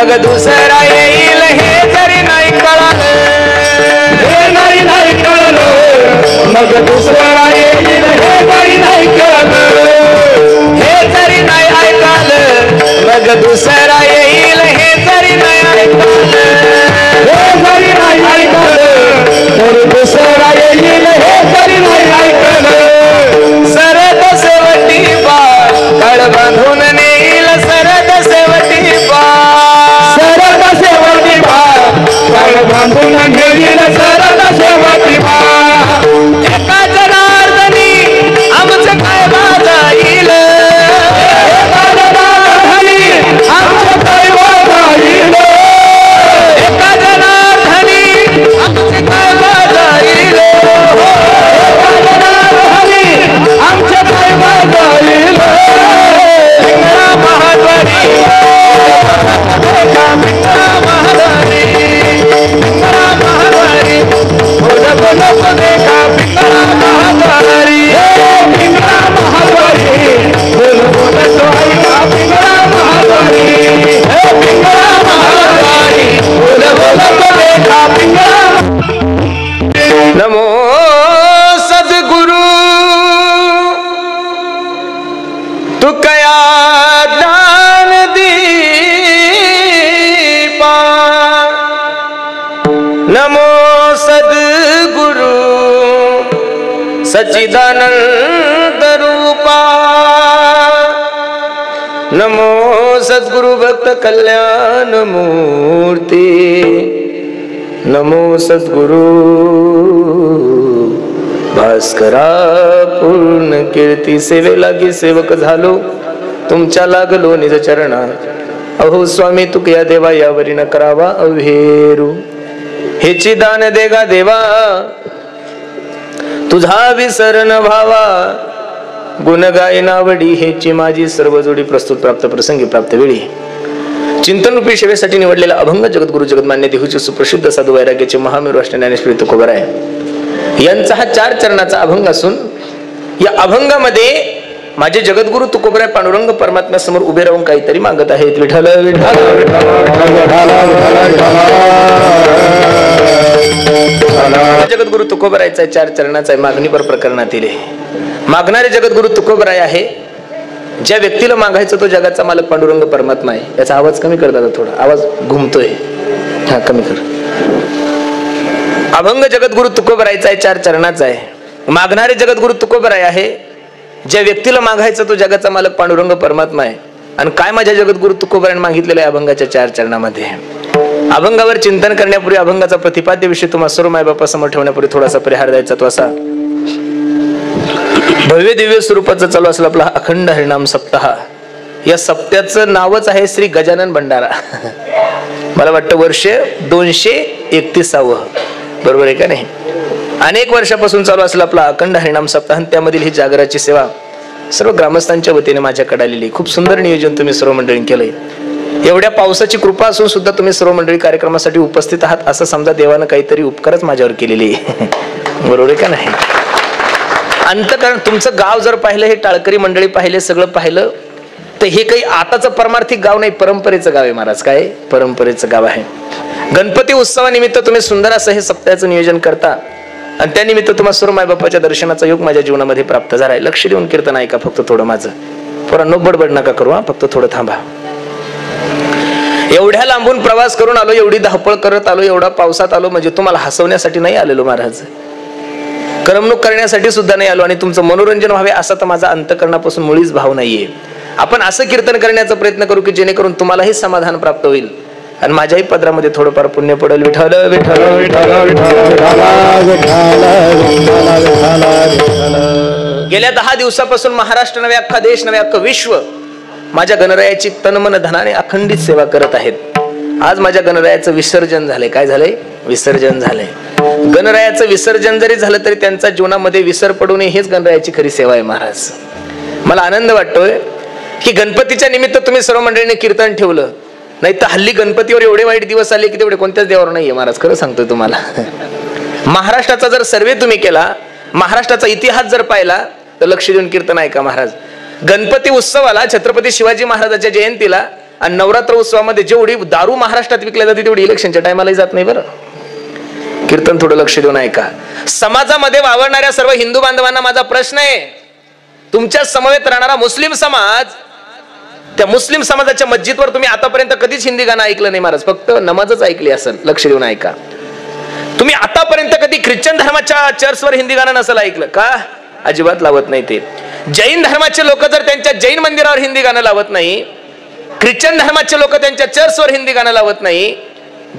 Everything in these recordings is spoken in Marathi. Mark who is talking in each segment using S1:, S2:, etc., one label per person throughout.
S1: मग दुसरा येईल हे जरी नाही कळलं,
S2: हे नाही कळलं, मग दुसरा येईल हे जरी नाही कळलं,
S1: हे जरी नाही ऐकलं मग दुसरा येईल हे जरी नाही ऐकलं,
S2: हे जरी नाही ऐकलं तर दुसरा येईल हे जरी नाही ऐकलं.
S1: सरद सेवटी बाळ कळ बांधून नेईल, सरद सेवटी बाळ,
S2: सरद शेवटी बाळ कळ बांधून घेईल, सरद शेवटी बाळ.
S1: एका जनार्दनी आमचं काय वाजाईल,
S2: एका जनार्दनी आमचं काय वाजाईल,
S1: एका जनार्दनी आमचं काय वाजाईल,
S2: एका जनार्दनी आमचं काय वाजाईल.
S1: पिंगळा महाद्वारी, पिंगळा महाद्वारी, पिंगळा महाद्वारी, बोल बोल देखा पिंगळा महाद्वारी,
S2: पिंगळा महाद्वारी, बोल बोल तो ऐका पिंगळा महाद्वारी, पिंगळा महाद्वारी, बोल बोल तो देखा पिंगळा.
S1: नमो सद्गुरु तू कया दान दीपा, नमो सद्गुरु सच्चिदानंद रूपा, नमो सद्गुरु भक्त कल्याण मूर्ती, नमो सद्गुरु भास्करा पूर्ण कीर्ती. सेवे लागी सेवक झालो तुमच्या लागलो निज चरणा, अहो स्वामी तुक या देवा यावरी न करावा अव्हेरू, हेची दान देगा देवा तुझा विसरण भावा, गुण गायनावडी हेची माझी सर्व जोडी. प्रस्तुत प्राप्त प्रसंगी प्राप्त वेळी चिंतन रूपी सेवेसाठी निवडलेला अभंग जगद्गुरु जगन्मान्य देहूचे सुप्रसिद्ध साधू वैराग्याचे महामेरू अष्ट ज्ञानेश्वरी तुकोबराय यांचा हा 4 चरणाचा अभंग असून या अभंगामध्ये माझे जगद्गुरु तुकोबराय पांडुरंग परमात्म्या समोर उभे राहून काहीतरी मागत आहेत. विठ्ठल विठ्ठल जगद्गुरु तुकोबरायचा 4 चरणाचा आहे. मागणीपर प्रकरणातील मागणारे जगद्गुरु तुकोबराय आहे. ज्या व्यक्तीला मागायचं तो जगाचा मालक पांडुरंग परमात्मा आहे. याचा आवाज कमी कर दादा, थोडा आवाज घुमतोय, हा कमी कर. अभंग जगद्गुरु तुकोबरायचा आहे, 4 चरणाचा आहे. मागणारे जगद्गुरु तुकोबराय आहे. ज्या व्यक्तीला मागायचं तो जगाचा मालक पांडुरंग परमात्मा आहे. आणि काय माझ्या जगद्गुरु तुकोबरायने मागितलेलं आहे अभंगाच्या 4 चरणामध्ये. अभंगावर चिंतन करण्यापूर्वी अभंगाचा प्रतिपाद्य विषय तुम्हा सर्व मायबापा समोर ठेवण्यापूर्वी थोडासा परिहार द्यायचा. तो असा, भव्य दिव्य स्वरूपाचं चालू असलं आपला अखंड हरिनाम सप्ताह. या सप्त्याचं नावच आहे श्री गजानन भंडारा. मला वाटतं वर्ष 231, बरोबर आहे का नाही? अनेक वर्षापासून चालू असलं आपला अखंड हरिनाम सप्ताह. त्यामधील ही जागराची सेवा सर्व ग्रामस्थांच्या वतीने माझ्याकडे आलेली. खूप सुंदर नियोजन तुम्ही सर्व मंडळी केलंय. एवढ्या पावसाची कृपा असून सुद्धा तुम्ही सर्व मंडळी कार्यक्रमासाठी उपस्थित आहात, असं समजा देवानं काहीतरी उपकारच माझ्यावर केलेली आहे. बरोबर आहे का नाही? अंतकरण तुमचं गाव जर पाहिलं, हे टाळकरी मंडळी पाहिले, सगळं पाहिलं, तर हे काही आताचं परमार्थिक गाव नाही, परंपरेचं गाव आहे महाराज. काय परंपरेचं गाव आहे. गणपती उत्सवानिमित्त तुम्ही सुंदर असं हे सप्ताहाचं नियोजन करता आणि त्यानिमित्त तुम्हाला सर्व मायबापाच्या दर्शनाचा योग माझ्या जीवनामध्ये प्राप्त झालाय. लक्ष देऊन कीर्तन ऐका फक्त थोडं माझं. पोरांनो बडबड नका करू, फक्त थोडं थांबा. एवढ्या लांबून प्रवास करून आलो, एवढी धावपळ करत आलो, एवढा पावसात आलो, म्हणजे तुम्हाला हसवण्यासाठी नाही आलेलो महाराज, करमणूक करण्यासाठी सुद्धा नाही आलो. आणि तुमचं मनोरंजन व्हावे असा तर माझा अंतकरणापासून मुळीच भाव नाहीये. आपण असं कीर्तन करण्याचा प्रयत्न करू की जेणेकरून तुम्हालाही समाधान प्राप्त होईल आणि माझ्याही पदरामध्ये थोडंफार पुण्य पडेल. विठ्ठल विठ्ठल गेल्या 10 दिवसापासून महाराष्ट्र नव्हे, अख्खा देश नव्हे, अख्खं विश्व माझ्या गणरायाची तनमन धनाने अखंडित सेवा करत आहेत. आज माझ्या गणरायाचं विसर्जन झालंय. काय झालंय? विसर्जन झालंय. गणरायाचं विसर्जन जरी झालं तरी त्यांच्या जीवनामध्ये विसर पडू नये, हेच गणरायाची खरी सेवा आहे महाराज. मला आनंद वाटतोय की गणपतीच्या निमित्त तुम्ही सर्व मंडळीने कीर्तन ठेवलं. नाही तर हल्ली गणपतीवर एवढे वाईट दिवस आले की तेवढे कोणत्याच देवावर नाहीये महाराज. खरं सांगतोय तुम्हाला. महाराष्ट्राचा जर सर्वे तुम्ही केला, महाराष्ट्राचा इतिहास जर पाहिला तर लक्ष देऊन कीर्तन ऐका महाराज. गणपती उत्सवाला, छत्रपती शिवाजी महाराजांच्या जयंतीला आणि नवरात्र उत्सवामध्ये जेवढी दारू महाराष्ट्रात विकल्या जाते तेवढी इलेक्शनच्या टायमालाही जात नाही बरं. कीर्तन थोडं लक्ष देऊन ऐका. समाजामध्ये वावरणाऱ्या सर्व हिंदू बांधवांना माझा प्रश्न आहे, तुमच्या समवेत राहणारा मुस्लिम समाज, त्या मुस्लिम समाजाच्या मस्जिदवर तुम्ही आतापर्यंत कधीच हिंदी गाणं ऐकलं नाही महाराज, फक्त नमाजच ऐकली असेल. लक्ष देऊन ऐका. तुम्ही आतापर्यंत कधी ख्रिश्चन धर्माच्या चर्चवर हिंदी गाणं नसेल ऐकलं का? अजिबात लावत नाही ते. जैन धर्माचे लोक जर त्यांच्या जैन मंदिरावर हिंदी गाणं लावत नाही, ख्रिश्चन धर्माचे लोक त्यांच्या चर्चवर हिंदी गाणं लावत नाही,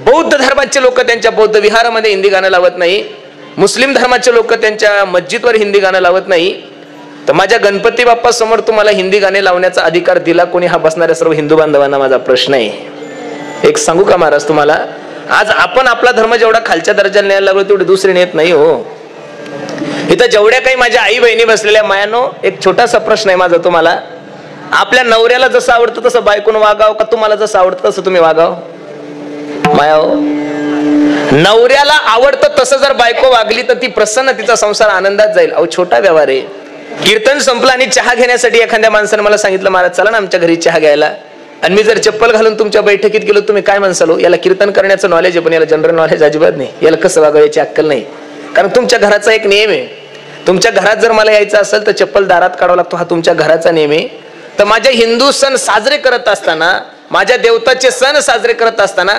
S1: बौद्ध धर्माचे लोक त्यांच्या बौद्ध विहारामध्ये हिंदी गाणं लावत नाही, मुस्लिम धर्माचे लोक त्यांच्या मस्जिदवर हिंदी गाणं लावत नाही, तर माझ्या गणपती बाप्पा समोर तुम्हाला हिंदी गाणे लावण्याचा अधिकार दिला कोणी? हा बसणाऱ्या सर्व हिंदू बांधवांना माझा प्रश्न आहे. एक सांगू का महाराज तुम्हाला, आज आपण आपला धर्म जेवढा खालच्या दर्जाला न्यायला लागलो तेवढे दुसरे नेत नाही हो. इथं जेवढ्या काही माझ्या आई बहिणी बसलेल्या मायानो, एक छोटासा प्रश्न आहे माझा तुम्हाला. आपल्या नवऱ्याला जसं आवडतं तसं बायकोन वागाव का तुम्हाला जसं आवडतं तसं तुम्ही वागाव? माया हो, नवऱ्याला आवडतं तसं जर बायको वागली तर ती प्रसन्न, तिचा संसार आनंदात जाईल. अहो छोटा व्यवहार आहे. कीर्तन संपलं आणि चहा घेण्यासाठी एखाद्या माणसाने मला सांगितलं, महाराज चला ना आमच्या घरी चहा घ्यायला, आणि मी जर चप्पल घालून तुमच्या बैठकीत गेलो, तुम्ही काय म्हणसाल? याला कीर्तन करण्याचं नॉलेज आहे पण याला जनरल नॉलेज अजिबात नाही, याला कसं वागावं याची अक्कल नाही. कारण तुमच्या घराचा एक नियम आहे, तुमच्या घरात जर मला यायचं असेल तर चप्पल दारात काढावं लागतो, हा तुमच्या घराचा नियम आहे. तर माझ्या हिंदू सण साजरे करत असताना, माझ्या देवताचे सण साजरे करत असताना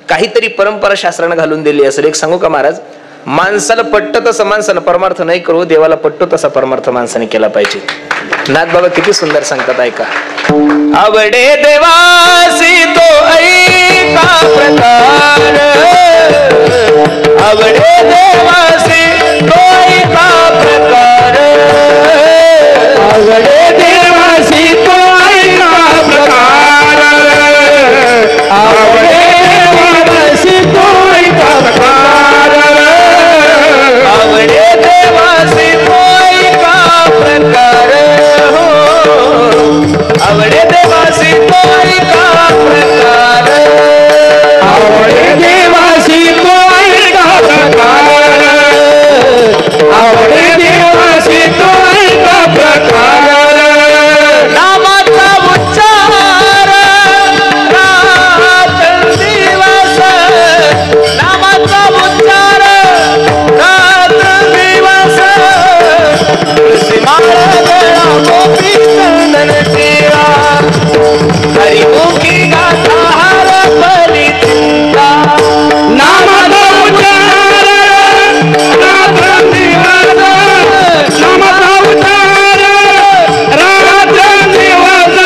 S1: काहीतरी परंपरा शास्त्रानं घालून दिली असेल. एक सांगू का महाराज, माणसाला पटतं तसं माणसानं परमार्थ नाही करू, देवाला पटतो तसा परमार्थ माणसाने केला पाहिजे. नाथ बाबा किती सुंदर सांगतात ऐका. आवडे देवासी तो ऐका प्रकार, आवडे देवासी तो ऐका प्रकार,
S2: आवडे देवासी तो ऐका प्रकार, आवडे देवासी तो ऐका प्रकार,
S1: आवडे देवासी तो ऐका प्रकार, आवडे देवासी तो ऐका प्रकार,
S2: आवडे देवासी तो ऐका प्रकार, आवडे देवासी तो ऐका प्रकार.
S1: नामाचा उच्चार रात्रंदिवस, नामाचा उच्चार रात्रंदिवस, तुळशीमाळ गळा गोपी चंदन टिळा, हरिमुखी गाथा हर परी चिंता.
S2: नामाचा उच्चार रात्रंदिवस, नामाचा उच्चार रात्रंदिवस,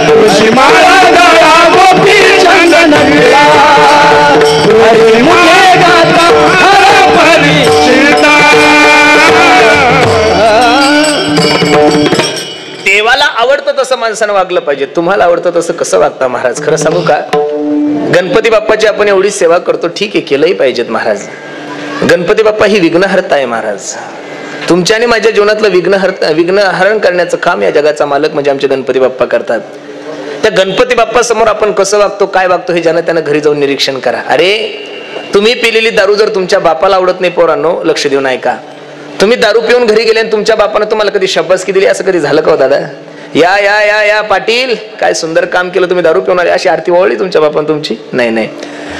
S2: तुळशीमाळ गळा गोपी चंदन टिळा, हरिमुखे गाथा हर परी चिंता.
S1: देवाला आवडतं तसं माणसानं वागलं पाहिजे. तुम्हाला आवडतं तसं कसं वागता महाराज? खरं सांगू का, गणपती बाप्पाची आपण एवढी सेवा करतो, ठीक आहे केलंही पाहिजेत महाराज. गणपती बाप्पा ही विघ्नहर्ता आहे महाराज. तुमच्या आणि माझ्या जीवनातलं विघ्नहरण करण्याचं काम या जगाचा मालक म्हणजे आमचे गणपती बाप्पा करतात. त्या गणपती बाप्पा समोर आपण कसं वागतो, काय वागतो, हे ज्यानं त्यानं घरी जाऊन निरीक्षण करा. अरे तुम्ही पिलेली दारू जर तुमच्या बापाला आवडत नाही, पोरांनो लक्ष देऊन ऐका, तुम्ही दारू पिऊन घरी गेले आणि तुमच्या बापानं तुम्हाला कधी शाबासकी दिली, असं कधी झालं का हो दादा? या या या या पाटील, काय सुंदर काम केलं, तुम्ही दारू पिऊन आले, अशी आरती ओळली तुमच्या बापानं तुमची? नाही नाही.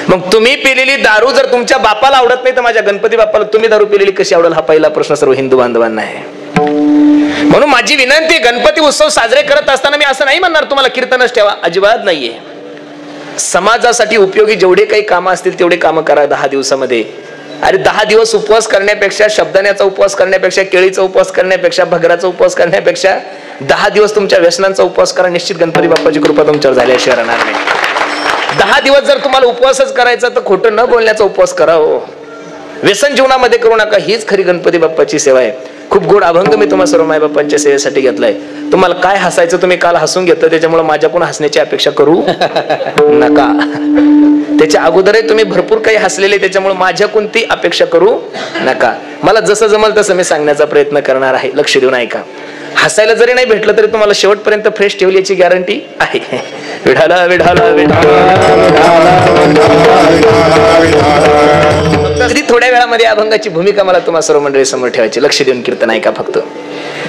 S1: मग तुम्ही पिलेली दारू जर तुमच्या बापाला आवडत नाही तर माझ्या गणपती बाप्पाला तुम्ही दारू पिलेली कशी आवडेल? हा पहिला प्रश्न सर्व हिंदू बांधवांना आहे. म्हणून माझी विनंती, गणपती उत्सव साजरे करत असताना मी असं नाही म्हणणार तुम्हाला कीर्तनच ठेवा, अजिबात नाहीये. समाजासाठी उपयोगी जेवढे काही कामं असतील तेवढे कामं करा 10 दिवसामध्ये. अरे 10 दिवस उपवास करण्यापेक्षा, शब्दाण्याचा उपवास करण्यापेक्षा, केळीचा उपवास करण्यापेक्षा, भगराचा उपवास करण्यापेक्षा 10 दिवस तुमच्या व्यसनांचा उपवास करा. निश्चित गणपती बाप्पाची कृपा तुमच्यावर झाल्याशिवाय राहणार नाही. 10 दिवस जर तुम्हाला उपवासच करायचा तर खोटं न बोलण्याचा उपवास करा हो. व्यसन जीवनामध्ये करू नका. हीच खरी गणपती बाप्पाची सेवा आहे. खूप गोड अभंग मी तुम्हा सर्व मायबापांच्या सेवेसाठी घेतलाय. तुम्हाला काय हसायचं तुम्ही काल हसून घेतलं, त्याच्यामुळे माझ्याकडून हसण्याची अपेक्षा करू नका. त्याच्या अगोदरही तुम्ही भरपूर काही हसलेले, त्याच्यामुळे माझ्या कोणती अपेक्षा करू नका. मला जसं जमल तसं मी सांगण्याचा प्रयत्न करणार आहे. लक्ष देऊन ऐका. हसायला जरी नाही भेटलं तरी तुम्हाला शेवटपर्यंत फ्रेश ठेवली याची गॅरंटी आहे. विठाला विठाला अगदी थोड्या वेळामध्ये अभंगाची भूमिका मला तुम्हा सर्व मंडळी समोर ठेवायची. लक्ष देऊन कीर्तन ऐका फक्त.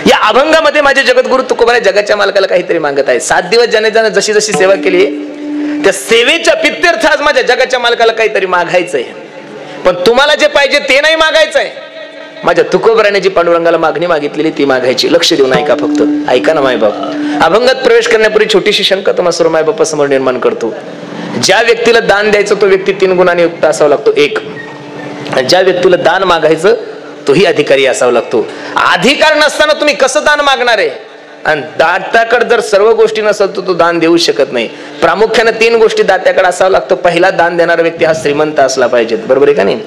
S1: या अभंगामध्ये माझे जगद्गुरु तुकोबाराय जगाच्या मालकाला काहीतरी मागत आहे. 7 दिवस ज्याने जशी जशी सेवा केली त्या सेवेच्या पित्यर्थ आज माझ्या जगाच्या मालकाला काहीतरी मागायचंय. पण तुम्हाला जे पाहिजे ते नाही मागायचंय. माझ्या तुकोबाराने जी पांडुरंगाला मागणी मागितलेली ती मागायची. लक्ष देऊन ऐका, फक्त ऐका ना मायबाप. अभंगात प्रवेश करण्यापूर्वी छोटीशी शंका तुम्हा सर्व मायबापा समोर निर्माण करतो. ज्या व्यक्तीला दान द्यायचं तो व्यक्ती 3 गुणांनी युक्त असावा लागतो. 1. ज्या व्यक्तीला दान मागायचं तोही अधिकारी असावा लागतो. अधिकार नसताना तुम्ही कसं दान मागणार आहे? आणि दात्याकडे जर सर्व गोष्टी नसेल तर तो दान देऊ शकत नाही. प्रामुख्याने 3 गोष्टी दात्याकडे असावं लागतं. पहिला, दान देणारा व्यक्ती हा श्रीमंत असला पाहिजे, बरोबर आहे का नाही?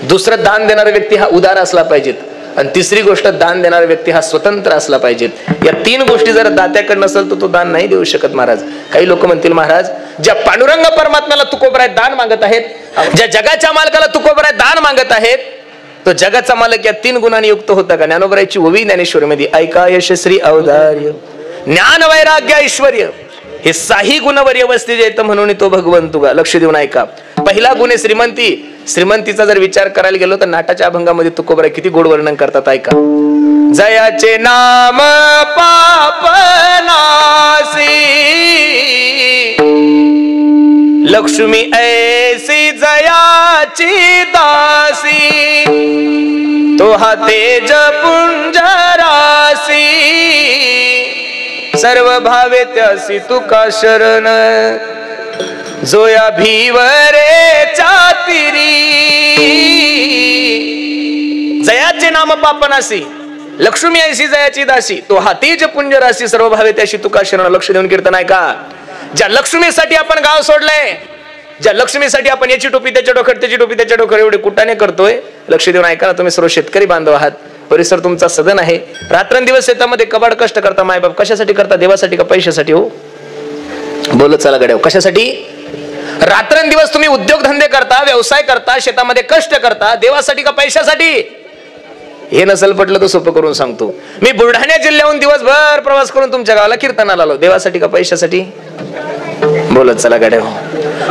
S1: दुसरं, दान देणारा व्यक्ती हा उदार असला पाहिजे. आणि तिसरी गोष्ट, दान देणारा व्यक्ती हा स्वतंत्र असला पाहिजे. या 3 गोष्टी जर दात्याकडे नसेल तर तो दान नाही देऊ शकत महाराज. काही लोक म्हणतील महाराज, ज्या पांडुरंग परमात्म्याला तुकोबाराय दान मागत आहेत, ज्या जगाच्या मालकाला तुकोबाराय दान मागत आहेत, तो जगाचा मालक या 3 गुणांनी युक्त होता का? ज्ञानोबरायची ओवी ज्ञानेश्वरीमध्ये ऐका, यशश्री औदार्य ज्ञान वैराग्य ऐश्वर्य हे 6 गुणवर व्यवस्थित येतं म्हणून तो भगवंतुगा. लक्ष देऊन ऐका. पहिला गुण आहे श्रीमंती. श्रीमंतीचा जर विचार करायला गेलो तर नाटाच्या अभंगामध्ये तुकोबाराय किती गोड वर्णन करतात ऐका. जयाचे नाम पापनासी लक्ष्मी ऐसी जयाची दासी तो हा तेज पुंजरासी सर्व भावे त्यासी तुका शरण जोया भीवरे चातिरी. जयाचे नाम पापनासी लक्ष्मी ऐसी जयाची दासी तो हा तेज पुंजरासी सर्व भावे त्याशी तुका शरण. लक्ष देऊन कीर्तन ऐका. ज्या लक्ष्मीसाठी आपण गाव सोडलंय, ज्या लक्ष्मीसाठी आपण याची टोपी त्याच्या डोक्यात, त्याची टोपी त्याच्या डोक्यात एवढे कुटाने करतोय, लक्ष देऊन ऐका ना. तुम्ही सर्व शेतकरी बांधव आहात. परिसर तुमचा सदन आहे. रात्रंदिवस शेतामध्ये कबाड कष्ट करता मायबाप. कशासाठी करता? देवासाठी का पैशासाठी? हो बोलत चला गड्या. कशासाठी? रात्रंदिवस तुम्ही उद्योगधंदे करता, व्यवसाय करता, शेतामध्ये कष्ट करता, देवासाठी का पैशासाठी? हे नसेल पटलं तर सोपं करून सांगतो. मी बुलढाणा जिल्ह्याहून दिवसभर प्रवास करून तुमच्या गावाला कीर्तनाला आलो. देवासाठी का पैशासाठी? बोलत चला गाड्या.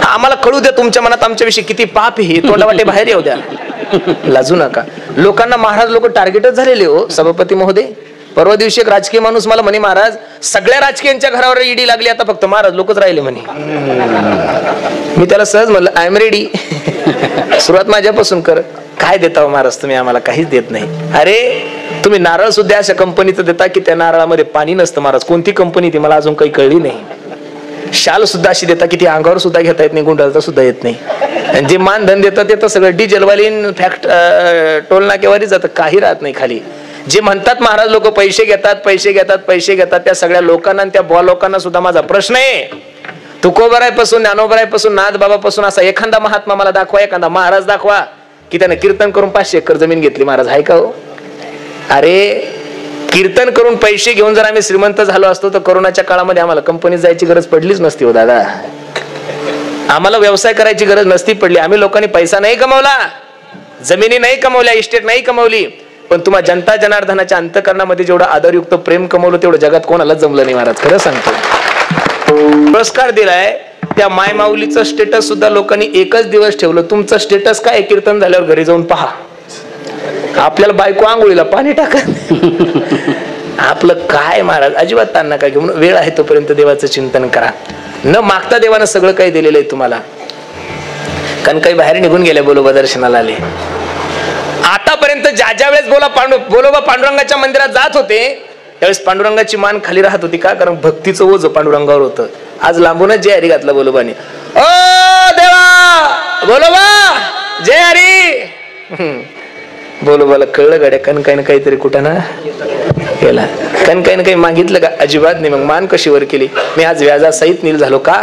S1: आम्हाला कळू द्या तुमच्या मनात आमच्याविषयी किती पाप आहे. तोंडावाटे बाहेर येऊ द्या, लाजू नका. लोकांना महाराज लोक टार्गेटच झालेले हो. सभापती महोदय, परवा दिवशी एक राजकीय माणूस मला म्हणे, महाराज सगळ्या राजकीयांच्या घरावर ईडी लागली, आता फक्त महाराज लोकच राहिले म्हणे. मी त्याला सहज म्हणलं, आय एम रेडी. सुरुवात माझ्यापासून कर. काय देता महाराज तुम्ही? आम्हाला काहीच देत नाही. अरे तुम्ही नारळ सुद्धा अशा कंपनीचं देता की त्या नारळामध्ये पाणी नसतं महाराज. कोणती कंपनी ती मला अजून काही कळली नाही. शाल सुद्धा अशी देता की ती अंगावर सुद्धा घेता येत नाही, गुंडाळता सुद्धा येत नाही. आणि जे मानधन देतात ते तर सगळं डिझेलवालीन फॅक्ट टोल नाकेवारी जातं, काही राहत नाही खाली. जे म्हणतात महाराज लोक पैसे घेतात पैसे घेतात पैसे घेतात, त्या सगळ्या लोकांना त्या बॉ लोकांना सुद्धा माझा प्रश्न आहे. तुकोबारायपासून, ज्ञानोबारायपासून, नाथबाबापासून असा एखादा महात्मा मला दाखवा, एखादा महाराज दाखवा की त्याने कीर्तन करून 500 एकर जमीन घेतली. महाराज आहे का हो? अरे कीर्तन करून पैसे घेऊन जर आम्ही श्रीमंत झालो असतो तर कोरोनाच्या काळामध्ये आम्हाला कंपनीत जायची गरज पडलीच नसती हो दादा. आम्हाला व्यवसाय करायची गरज नसती पडली. आम्ही लोकांनी पैसा नाही कमवला, जमिनी नाही कमवल्या, इस्टेट नाही कमवली, पण तुम्हा जनता जनार्दनाच्या अंतकरणामध्ये जेवढं आदरयुक्त प्रेम कमवलं तेवढं जगात कोणाला जमलं नाही महाराज. खरं सांगतो. पुरस्कार दिलाय त्या मायमाऊलीचं स्टेटस सुद्धा लोकांनी एकच दिवस ठेवलं. तुमचं स्टेटस काय? कीर्तन झाल्यावर घरी जाऊन पहा. आपल्याला बायको आंघोळीला पाणी टाकत. आपलं काय महाराज, अजिबात ताण नका घेऊन. वेळ आहे तोपर्यंत देवाचं चिंतन करा. न मागता देवानं सगळं काही दिलेलं आहे तुम्हाला. कारण काही बाहेर निघून गेले, बोलोबा दर्शनाला आले. आतापर्यंत ज्या ज्या वेळेस बोलोबा पांडुरंगाच्या मंदिरात जात होते त्यावेळेस पांडुरंगाची मान खाली राहत होती. का? कारण भक्तीचं ओझ पांडुरंगावर होतं. आज लांबूनच जय हरी घातला बोलोबाने. ओ देवा बोलोबा जय हरी. बोलोबाला कळलं गाड्या, कणकाईनं काहीतरी कुठं ना केला. कणकाईनं काही मागितलं का? अजिबात नाही. मग मान कशी वर केली? मी आज व्याजासहित नील झालो. का?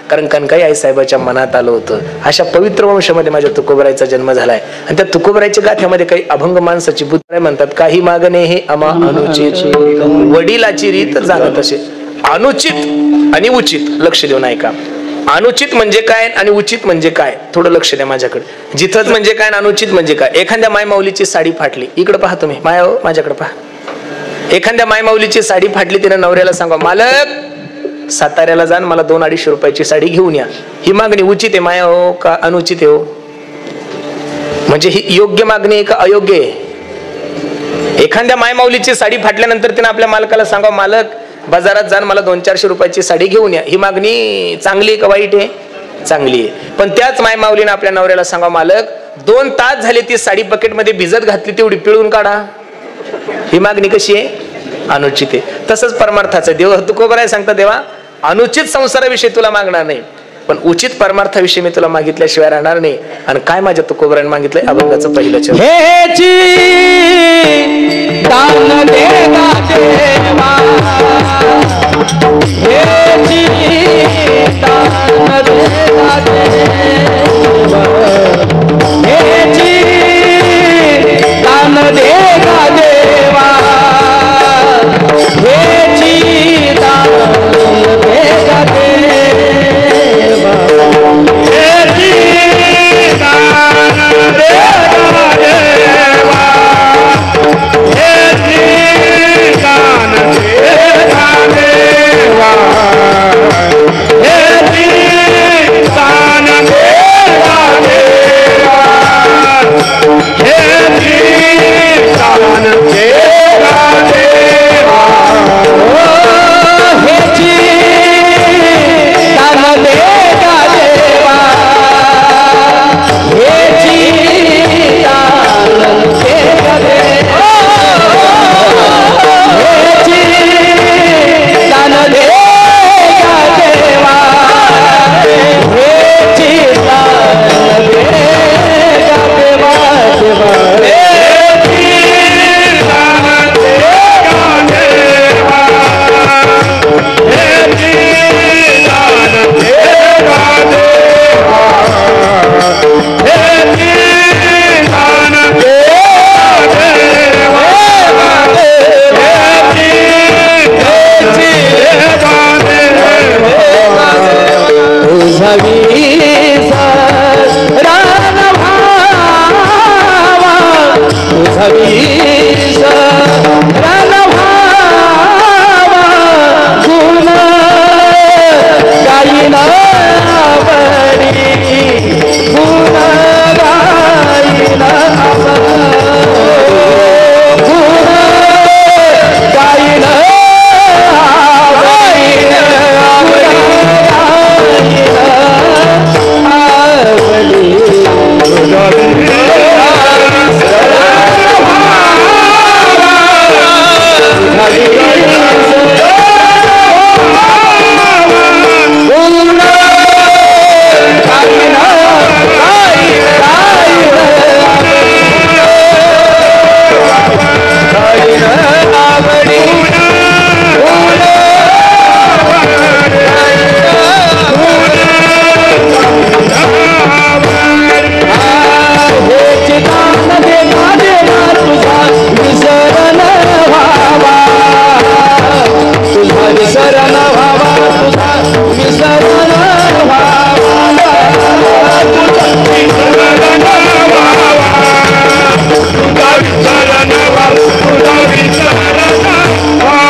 S1: कारण कणकाई आई साहेबाच्या मनात आलं होतं. अशा पवित्र वंशामध्ये माझ्या तुकोबारायचा जन्म झालाय. आणि त्या तुकोबारायच्या गाथ्यामध्ये काही अभंग माणसाची बुद्ध म्हणतात, काही मागणे हे अमा अनुचित, वडिलाची रीत जाणत असे. अनुचित आणि उचित लक्ष देऊन ऐका. अनुचित म्हणजे काय आणि उचित म्हणजे काय? थोडं लक्ष द्या माझ्याकडे. जिथंच म्हणजे काय आणि अनुचित म्हणजे काय? एखाद्या मायमाऊलीची साडी फाटली, इकडे पहा तुम्ही, माया हो माझ्याकडे पहा. एखाद्या मायमाऊलीची साडी फाटली, तिने नवऱ्याला सांगा, मालक साताऱ्याला जाण, मला 200-250 रुपयाची साडी घेऊन या. ही मागणी उचित आहे माया हो का अनुचित आहे हो? म्हणजे ही योग्य मागणी आहे का अयोग्य आहे? एखाद्या मायमाऊलीची साडी फाटल्यानंतर तिने आपल्या मालकाला सांगा, मालक बाजारात जाण मला 200-400 रुपयाची साडी घेऊन या. ही मागणी चांगली आहे का वाईट आहे? चांगली आहे. पण त्याच मायमाऊलीने आपल्या नवऱ्याला सांगा, मालक 2 तास झाले ती साडी बकेटमध्ये भिजत घातली, तेवढी पिळून काढा. ही मागणी कशी आहे? अनुचित आहे. तसंच परमार्थाचं देव तुकोबराय सांगता, देवा अनुचित संसाराविषयी तुला मागणार नाही, पण उचित परमार्थाविषयी मी तुला मागितल्याशिवाय राहणार नाही. आणि काय माझ्या तुकोबराने मागितलंय? अभंगाचं पहिलं चरण.
S2: हेची दान देगा देवा, हेची दान देगा देवा, हेची दान देगा देवा, हेची दान देगा देवा, हेची दान देगा देवा, हेची दान देगा देवा, हेची दान देगा देवा, हेची दान देगा देवा, हेची दान देगा देवा, हेची दान देगा देवा, हेची दान देगा देवा, हेची दान देगा देवा, देवा, हेची दान देगा देवा, हेची दान देगा देवा, हेची दान देगा देवा, हेची दान देगा तुझा विसरण भावा, तुझा विसरण भावा, गुण गायीन आवडी, गुण गायीन आवडी, गुण गायीन आवडी,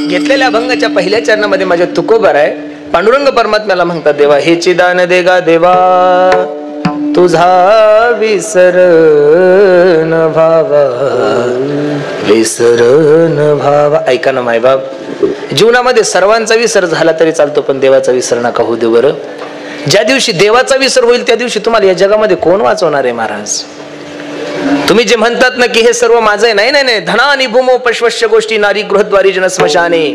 S1: घेतलेल्या अभंगाच्या पहिल्या चरणामध्ये माझ्या तुकोबराय पांडुरंग परमात्म्याला म्हणतात, देवा हेची दान देगा देवा, तुझा विसरण भावा, विसरण भावा. ऐका ना मायबाप, जीवनामध्ये सर्वांचा विसर झाला तरी चालतो, पण देवाचा विसर नका होऊ देऊ बरं. ज्या दिवशी देवाचा विसर होईल त्या दिवशी तुम्हाला या जगामध्ये कोण वाचवणार आहे महाराज? तुम्ही जे म्हणतात ना की हे सर्व माझं आहे, नाही नाही नाही, धनानी भूमो पश्वश्य गोष्टी नारी गृहद्वारी जन स्मशाने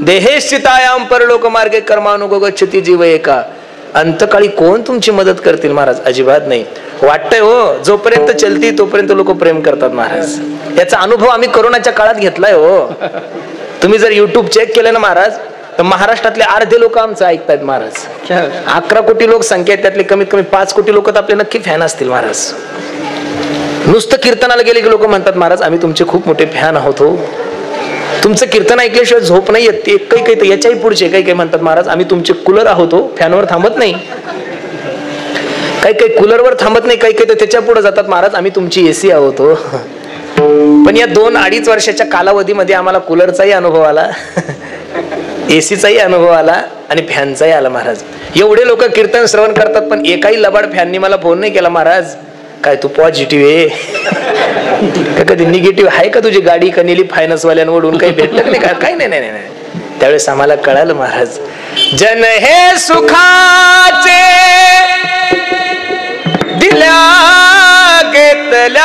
S1: देहेश्चितायाम परलोक मार्गे कर्मानुगच्छति जीव एका. अंतकाळी कोण तुमची मदत करतील महाराज? अजिबात नाही. वाटतंय हो, जोपर्यंत चलती तोपर्यंत लोक प्रेम करतात महाराज. याचा अनुभव आम्ही कोरोनाच्या काळात घेतलाय हो. तुम्ही जर युट्यूब चेक केलं ना महाराज, तर महाराष्ट्रातले अर्धे लोक आमचं ऐकतायत महाराज. 11 कोटी लोकसंख्या, त्यातले कमीत कमी 5 कोटी लोक तर आपले नक्की फॅन असतील महाराज. नुसतं कीर्तनाला गेले की लोक म्हणतात, महाराज आम्ही तुमचे खूप मोठे फॅन आहोत हो, तुमचं कीर्तन ऐकल्याशिवाय झोप नाही येत. ते काही काही याच्याही पुढचे काही काही म्हणतात, महाराज आम्ही तुमचे कूलर आहोत हो, फॅनवर थांबत नाही. काही काही कूलरवर थांबत नाही, काही काही तर त्याच्या पुढे जातात, महाराज आम्ही तुमची एसी आहोत हो. पण या 2-2.5 वर्षाच्या कालावधीमध्ये आम्हाला कूलरचाही अनुभव आला, एसीचाही अनुभव आला आणि फॅनचाही आला महाराज. एवढे लोक कीर्तन श्रवण करतात, पण एकाही लबाड फॅननी मला फोन नाही केला महाराज काय तू पॉझिटिव्ह आहे का कधी निगेटिव्ह आहे का तुझी गाडी का नेली फायनान्स वाल्यांवरून काही भेटलं नाही का काही नाही नाही नाही. त्यावेळेस आम्हाला कळालं महाराज जन हे सुखाचे दिल्या घेतल्याचे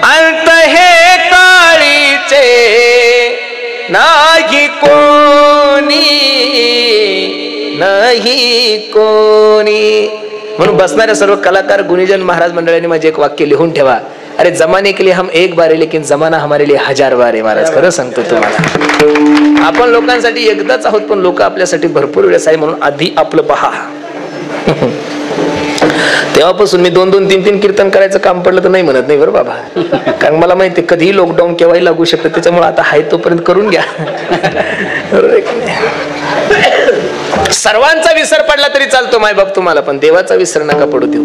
S1: अंत हे काळीचे नाही कोणी नाही कोणी. म्हणून बसणाऱ्या सर्व कलाकार गुणीजन महाराज मंडळांनी माझे एक वाक्य लिहून ठेवा. अरे जमाने के लिए हम एक बार है लेकिन जमाना हमारे लिए 1000 बार आहे. महाराज खरं सांगतो तुम्हाला आपण लोकांसाठी एकदाच आहोत पण लोक आपल्यासाठी भरपूर वेळेस आहे. म्हणून आधी आपलं पहा. तेव्हापासून मी 2-2, 3-3 कीर्तन करायचं काम पडलं तर नाही म्हणत नाही बरं बाबा. कारण मला माहिती कधीही लॉकडाऊन केव्हाही लागू शकतं. त्याच्यामुळे आता हाय तोपर्यंत करून घ्या. सर्वांचा विसर पडला तरी चालतो मायबाप तुम्हाला पण देवाचा विसर नका पडू देऊ.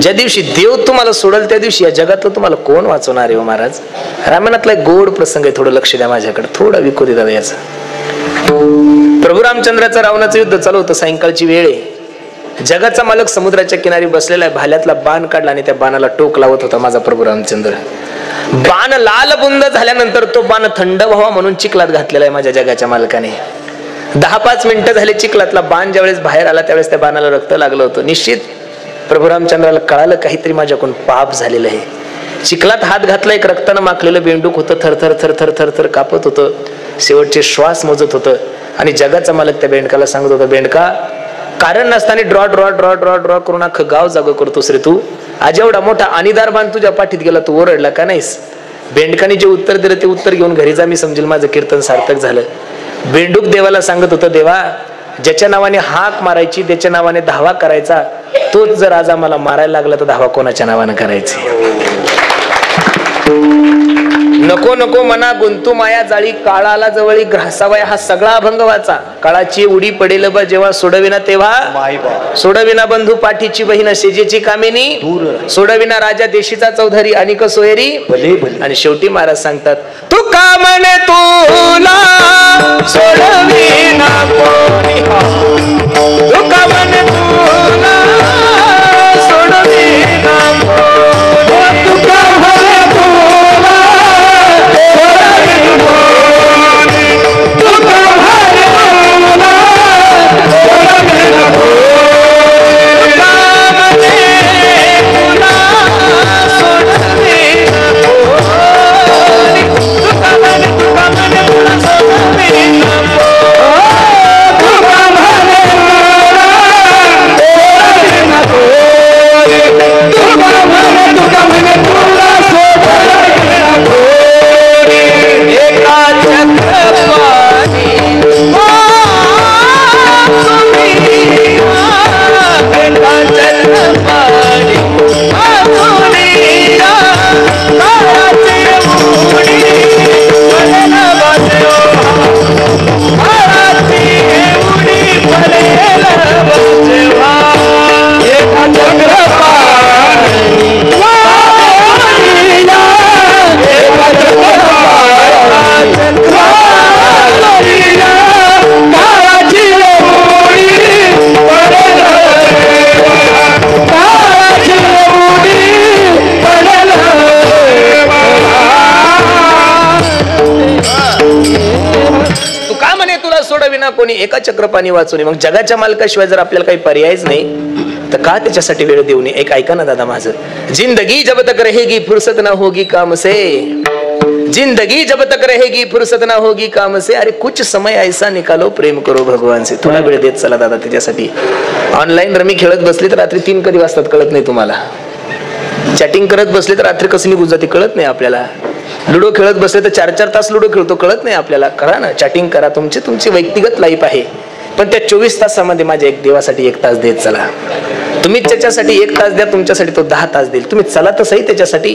S1: ज्या दिवशी देव तुम्हाला सोडल त्या दिवशी या जगातलं तुम्हाला कोण वाचवणार आहे हो महाराज. रामायणातला एक गोड प्रसंग आहे. थोडं लक्ष द्या माझ्याकडे. थोडा विको दे दादा याचा. प्रभू रामचंद्राचं रावणाचं युद्ध चालू होतं. सायंकाळची वेळ आहे. जगाचा मालक समुद्राच्या किनारी बसलेला आहे. भाल्यातला बाण काढला आणि त्या बाणाला टोक लावत होता माझा प्रभू रामचंद्र. बाण लाल बुंद झाल्यानंतर तो बाण थंड व्हावा म्हणून चिखलात घातलेला आहे माझ्या जगाच्या मालकाने. 10-5 मिनिटं झाले चिखलातला बाण ज्यावेळेस बाहेर आला त्यावेळेस त्या बाणाला रक्त लागलं होतं. निश्चित प्रभू रामचंद्राला कळालं काहीतरी माझ्याकडून पाप झालेलं आहे. चिखलात हात घातला. एक रक्तानं माखलेलं बेंडूक होतं. थरथर थरथर थरथर कापत होतं. शेवटचे श्वास मोजत होतं आणि जगाचा मालक त्या बेंडकाला सांगत होता बेंडका कारण नसताना draw draw draw draw draw करून अख्खं गाव जागं करतोस रे तू. आज एवढा मोठा आणीदार बाण तुझ्या पाठीत गेला तू ओरडला का नाहीस. बेंडकाने जे उत्तर दिलं ते उत्तर घेऊन घरी जा मी समजेल माझं कीर्तन सार्थक झालं. बेंडूक देवाला सांगत होतं देवा ज्याच्या नावाने हाक मारायची त्याच्या नावाने धावा करायचा तोच जर आज आम्हाला मारायला लागला तर धावा कोणाच्या नावाने करायची. नको नको मना गुंतू माया जाळी काळाला जवळी ग्रासावया हा सगळा अभंग वाचा. काळाची उडी पडेल बा जेव्हा सोडविना तेव्हा सोडविना बंधू पाठीची बहीण शेजेची कामिनी सोडविना राजा देशीचा चौधरी अनिक सोयरी. आणि शेवटी महाराज सांगतात तू का म्हणे तुला सोडविना कोणी तू का म्हणे तुला सोडविना कोणी तू का म्हणे तुला कोणी एका चक्रपाणी वाचून. मग जगाच्या मालकाशिवाय जर आपल्याला काही पर्यायच नाही तर का त्याच्यासाठी वेळ देऊ नये. एक ऐका ना दादा माझं. जिंदगी जब तक रहेगी फुर्सत ना होगी काम से जिंदगी जब तक रहेगी फुर्सत ना होगी काम से. अरे कुछ समय ऐसा निकालो प्रेम करो भगवान से. थोडा वेळ देत चला दादा त्याच्यासाठी. ऑनलाईन रमी खेळत बसली तर रात्री 3 कधी वाजतात कळत नाही तुम्हाला. चॅटिंग करत बसले तर रात्री कसं निघून जाते कळत नाही आपल्याला. लुडो खेळत बसले तर 4-4 तास लुडो खेळतो कळत नाही आपल्याला. करा ना चॅटिंग करा. तुमची व्यक्तिगत लाईफ आहे पण त्या 24 तासामध्ये माझ्या एक देवासाठी 1 तास देत चला. तुम्ही त्याच्यासाठी 1 तास द्या तुमच्यासाठी तो 10 तास देईल. तुम्ही चला तर सही त्याच्यासाठी.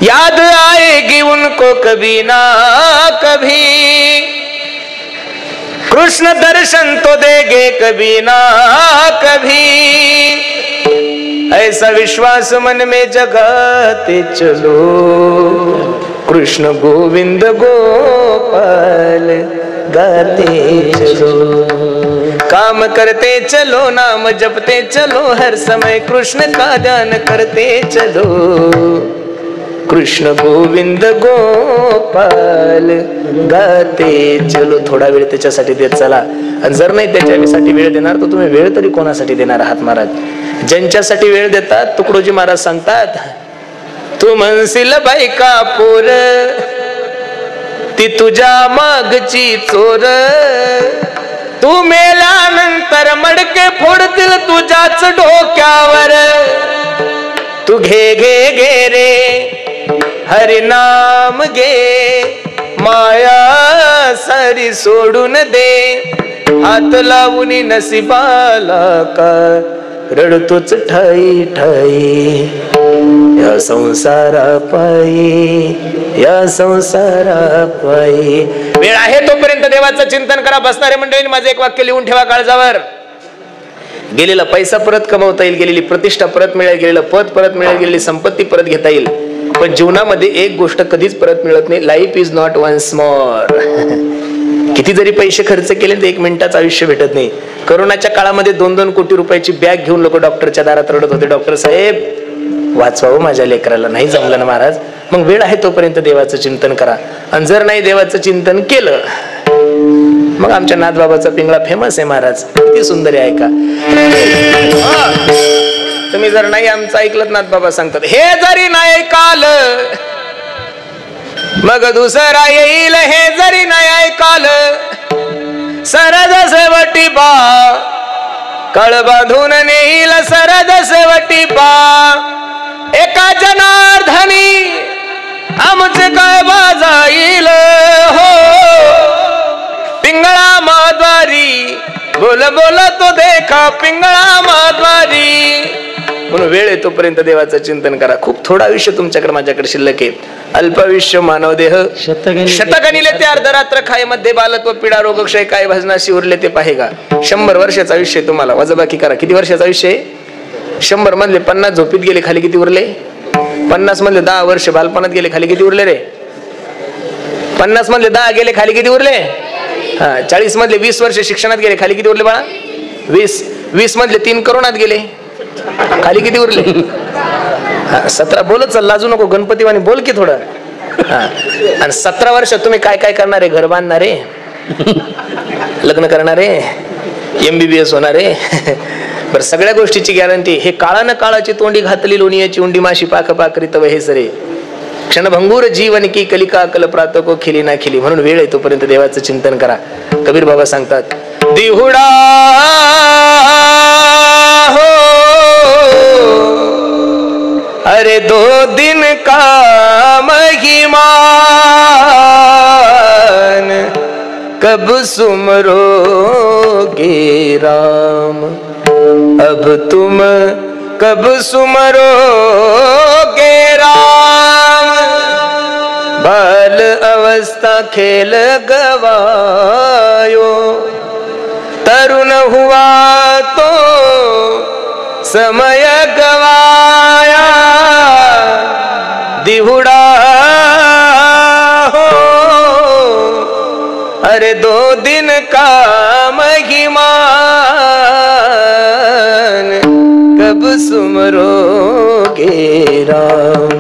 S1: याद आएगी उनको कभी ना कभी कृष्ण दर्शन तो देंगे कभी ना कभी ऐसा विश्वास मन में जगाते चलो कृष्ण गोविंद गोपाल गाते चलो. काम करते चलो, नाम जपते चलो, हर समय कृष्ण का ध्यान करते चलो। कृष्ण गोविंद गोपाल गाते चलो। थोडा वेळ त्याच्यासाठी देत चला, आणि जर नाही त्याच्यासाठी वेळ देणार तर तुम्ही वेळ तरी कोणासाठी देणार आहात महाराज? ज्यांच्यासाठी वेळ देतात तुकडोजी महाराज सांगतात, तू म्हणशील बाई का पोर, ती तुझ्या मागची चोर, तू मेल्यानंतर मडके फोडतील तुझ्याच डोक्यावर, तू घे घे घे रे हरी नाम घे, माया सारी सोडून दे, हात लावून नशिबाला का रडतोच ठाई ठाई, या संसारा पायी, या संसारा पायी। वेळ आहे तोपर्यंत देवाचं चिंतन करा। बसणारे मंडळी माझं एक वाक्य लिहून ठेवा काळजावर, गेलेला पैसा परत कमवता येईल, गेलेली प्रतिष्ठा परत मिळेल, गेलेलं पद परत मिळेल, गेलेली संपत्ती परत घेता येईल, पण जीवनामध्ये एक गोष्ट कधीच परत मिळत नाही, life is not once more. किती जरी पैसे खर्च केले तर एक मिनिटाचं आयुष्य भेटत नाही। करोनाच्या काळामध्ये 2-2 कोटी रुपयाची बॅग घेऊन लोक डॉक्टरच्या दारात रडत होते, डॉक्टर साहेब वाचवावं माझ्या लेकराला, नाही जमलं ना महाराज। मग वेळ आहे तोपर्यंत देवाचं चिंतन करा, आणि जर नाही देवाचं चिंतन केलं मग आमच्या नाथबाबाचा पिंगळा फेमस आहे महाराज, किती सुंदर आहे का। तुम्ही जर नाही आमचं ऐकलं, नाथबाबा सांगतात, हे जरी नाही ऐकाल मग दुसरा येईल, हे जरी नाही ऐकाल सरद सेवटी बा, कळ बांधून नेईल सरद सेवटी बा, एका जनार्दनी आमचे काय बाजाईल हो, पिंगळा माद्वारी बोल बोल तो देखा, पिंगळा माद्वारी। म्हणून वेळ येतोपर्यंत देवाचं चिंतन करा। खूप थोडं आयुष्य तुमच्याकडे माझ्याकडे शिल्लक आहे, अल्पायुष्य मानव देह शतगणिले ते अर्धरात्र खाय, मध्ये बालत्व पीडा रोग क्षय, काय भजनाशी उरले ते पाहेगा। 100 वर्षाचं आयुष्य आहे तुम्हाला, वजाबाकी करा किती वर्षाचं आयुष्य आहे? 100 मधले 50 झोपीत गेले, खाली किती उरले? 50 मधले 10 वर्ष बालपणात गेले, खाली किती उरले रे? 50 मधले 10 गेले, खाली किती उरले? 40 मधले 20 वर्ष शिक्षणात गेले, खाली किती उरले बाळा? 20 मधले 3 करोनात गेले, खाली किती उरले? 17 बोलत चल, लाजू नको, गणपतीवाणी बोल की थोडं। आणि 17 वर्षात तुम्ही काय काय करणारे? घर बांधणारे, लग्न करणारे, MBBS होणारे, बरं सगळ्या गोष्टीची गॅरंटी। हे काळानं काळाची तोंडी घातली, लोणीयाची उंडी माशी पाक पाकरी तव हे सरे, क्षणभंगूर जीवन की कलिका कल प्रात को खिली ना खिली। म्हणून वेळ आहे तोपर्यंत देवाचं चिंतन करा। कबीर बाबा सांगतात, दिहुडा हो अरे 2 दिन का महिमान, कब सुमरोगे राम, अब तुम कब सुमरोगे राम, बाल अवस्था खेल गवायो, तरुण हुआ तो समय गवाया, दिहुड़ा हो अरे 2 दिन का महिमान, कब सुमरोगे राम,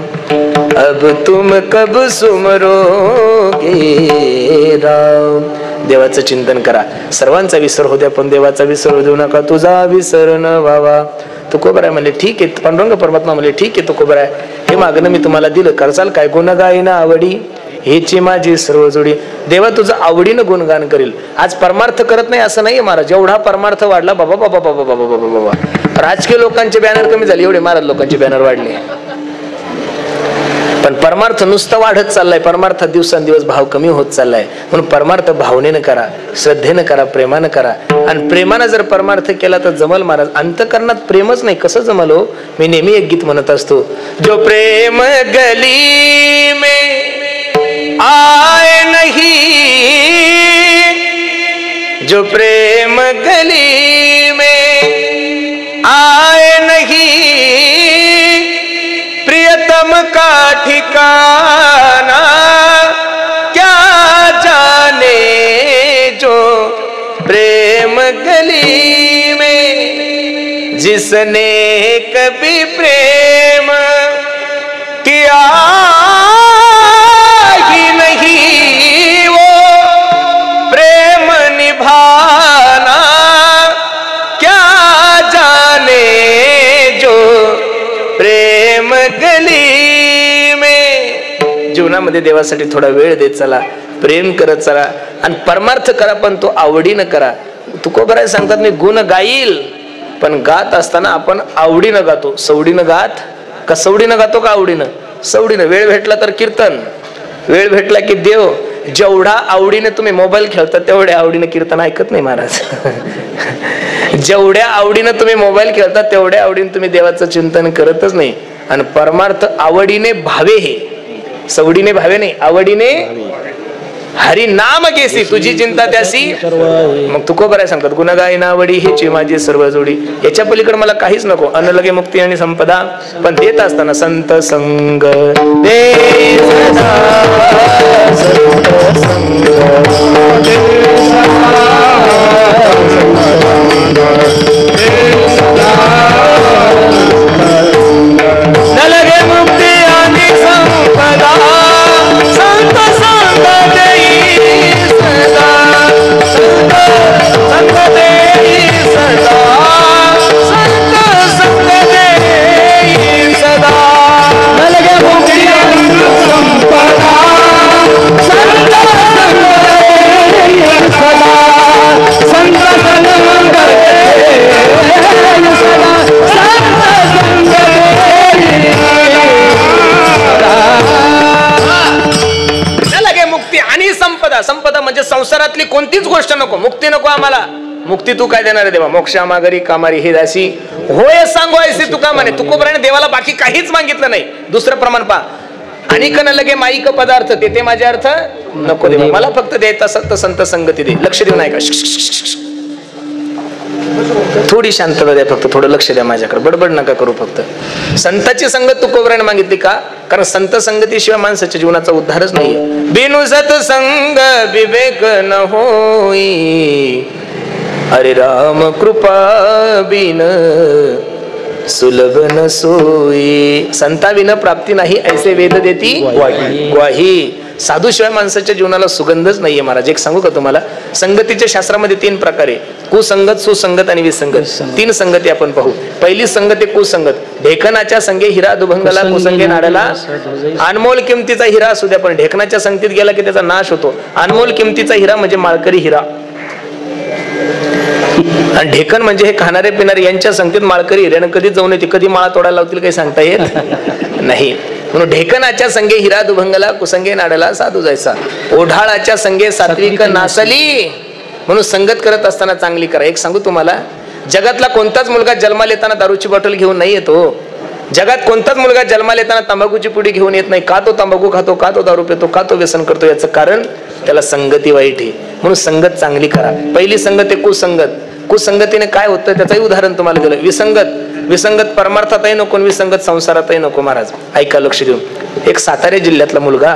S1: अब तुम कब सुमरोगे राम। देवाचं चिंतन करा। सर्वांचा विसर होऊ द्या, पण देवाचा विसर देऊ नका, तुझा विसर न व्हावा। तुकोबराय म्हणले ठीक आहे, पांडुरंग परमात्मा म्हणले ठीक आहे तुकोबराय, हे मागणं मी तुम्हाला दिलं, करचाल काय? गुण गाईना आवडी हेची माझी सर्व जोडी। देवा तुझं आवडीनं गुणगान करेल। आज परमार्थ करत नाही असं नाहीये महाराज, एवढा परमार्थ वाढला बाबा बाबा बाबा बाबा बाबा बाबा। राजकीय लोकांचे बॅनर कमी झाले, एवढे महाराज लोकांचे बॅनर वाढले, पण परमार्थ नुसतं वाढत चाललाय, परमार्थात दिवसांदिवस भाव कमी होत चाललाय। म्हणून परमार्थ भावनेनं करा, श्रद्धेनं करा, प्रेमानं करा, आणि प्रेमानं जर परमार्थ केला तर जमल महाराज। अंतकरणात प्रेमच नाही, कसं जमल हो? मी नेहमी एक गीत म्हणत असतो, जो प्रेम गली में आए नहीं, जो प्रेम गली में आए नहीं, प्रियतम का ठिकाना क्या जाने, जो प्रेम गली जिसने कभी प्रेम किया ही नहीं वो प्रेम निभाना क्या जाने जो प्रेम गली में. जीवनामध्ये देवासाठी थोडा वेळ देत चला, प्रेम करत चला आणि परमार्थ करा, पण तो आवडीनं करा. तुकोबराय सांगतात मी गुण गाईल, पण गात असताना आपण आवडीनं गातो. सवडीनं गात का सवडीनं गातो का आवडीनं? सवडीनं. वेळ भेटला तर कीर्तन, वेळ भेटला की देव. जेवढा आवडीने तुम्ही मोबाईल खेळता तेवढ्या आवडीने कीर्तन ऐकत नाही महाराज. जेवढ्या आवडीनं तुम्ही मोबाईल खेळता तेवढ्या आवडीने तुम्ही देवाचं चिंतन करतच नाही. आणि परमार्थ आवडीने भावे, हे सवडीने भावे नाही, आवडीने हरी नाम घेसी तुझी चिंता त्यासी. मग तुकोबराय सांगतात गुणगायी नावडी हेची माझी सर्व जोडी. याच्या पलीकडे मला काहीच नको. अन्न लगे मुक्ती आणि संपदा. पण देत असताना संत संग दे सदा, संत संग दे सदा, न लगे मुक्ती आणि संपदा. संत संग संपदा म्हणजे संसारातली कोणतीच गोष्ट नको, मुक्ती नको आम्हाला. मुक्ती तू काय देणार आहे देवा? मोक्षा मागरी कामारी हे दासी होय सांगो ऐसी तुका म्हणे. तुकोबराने देवाला बाकी काहीच मागितलं नाही. दुसरं प्रमाण पहा, आणि कन लगे माईक पदार्थ ते माझे अर्थ नको देवा, मला फक्त द्यायचा सक्त संत संगती दे. लक्ष देऊ नाही का? थोडी शांतता द्या, फक्त थोडं लक्ष द्या माझ्याकडे, बडबड नका करू. फक्त संताची संगत तुकोबराने मागितली का? कारण संत संगतीशिवाय माणसाच्या जीवनाचा उद्धारच नाहीये. बिनु सत्संग विवेक न होई, अरे राम कृपा बिन सुलभ न सोई. संताविन प्राप्ती नाही ऐसे वेद देती ग्वाही. साधूशिवाय माणसाच्या जीवनाला सुगंधच नाहीये महाराज. एक सांगू का तुम्हाला? संगतीच्या शास्त्रामध्ये 3 प्रकार आहे: कुसंगत, सुसंगत आणि विसंगत. 3 संगती आपण पाहू. पहिली संगत आहे कुसंगत. ढेकणाच्या संगे हिरा दुभंगला, कुसंगे नाड्याला. अनमोल किमतीचा हिरा असू द्या, पण ढेकणाच्या संगतीत गेला की त्याचा नाश होतो. अनमोल किमतीचा हिरा म्हणजे माळकरी हिरा, आणि ढेकण म्हणजे हे खाणारे पिणारे यांच्या संगतीत माळकरी हिऱ्यानं कधी जाऊन येते, कधी माळा तोडायला लावतील काही सांगता येत नाही. म्हणून ढेकणाच्या संगे हिरा दुभंगला, कुसंगे नाड्याला साधू जायचा. ओढाळाच्या संगे सात्विक नासली. म्हणून संगत करत असताना चांगली करा. एक सांगू तुम्हाला, जगातला कोणताच मुलगा जन्माला येताना दारूची बॉटल घेऊन नाही येतो. जगात कोणताच मुलगा जन्माला येताना तंबाखूची पुडी घेऊन येत नाही. का तो तंबाखू खातो, का तो दारू पितो, का तो व्यसन करतो? याचं कारण त्याला संगती वाईट आहे. म्हणून संगत चांगली करा. पहिली संगत आहे कुसंगत. कुसंगतीने काय होतं त्याचंही उदाहरण तुम्हाला दिलं. विसंगत, विसंगत परमार्थातही नको, विसंगत संसारातही नको. महाराज ऐका लक्ष देऊन. एक सातारा जिल्ह्यातला मुलगा,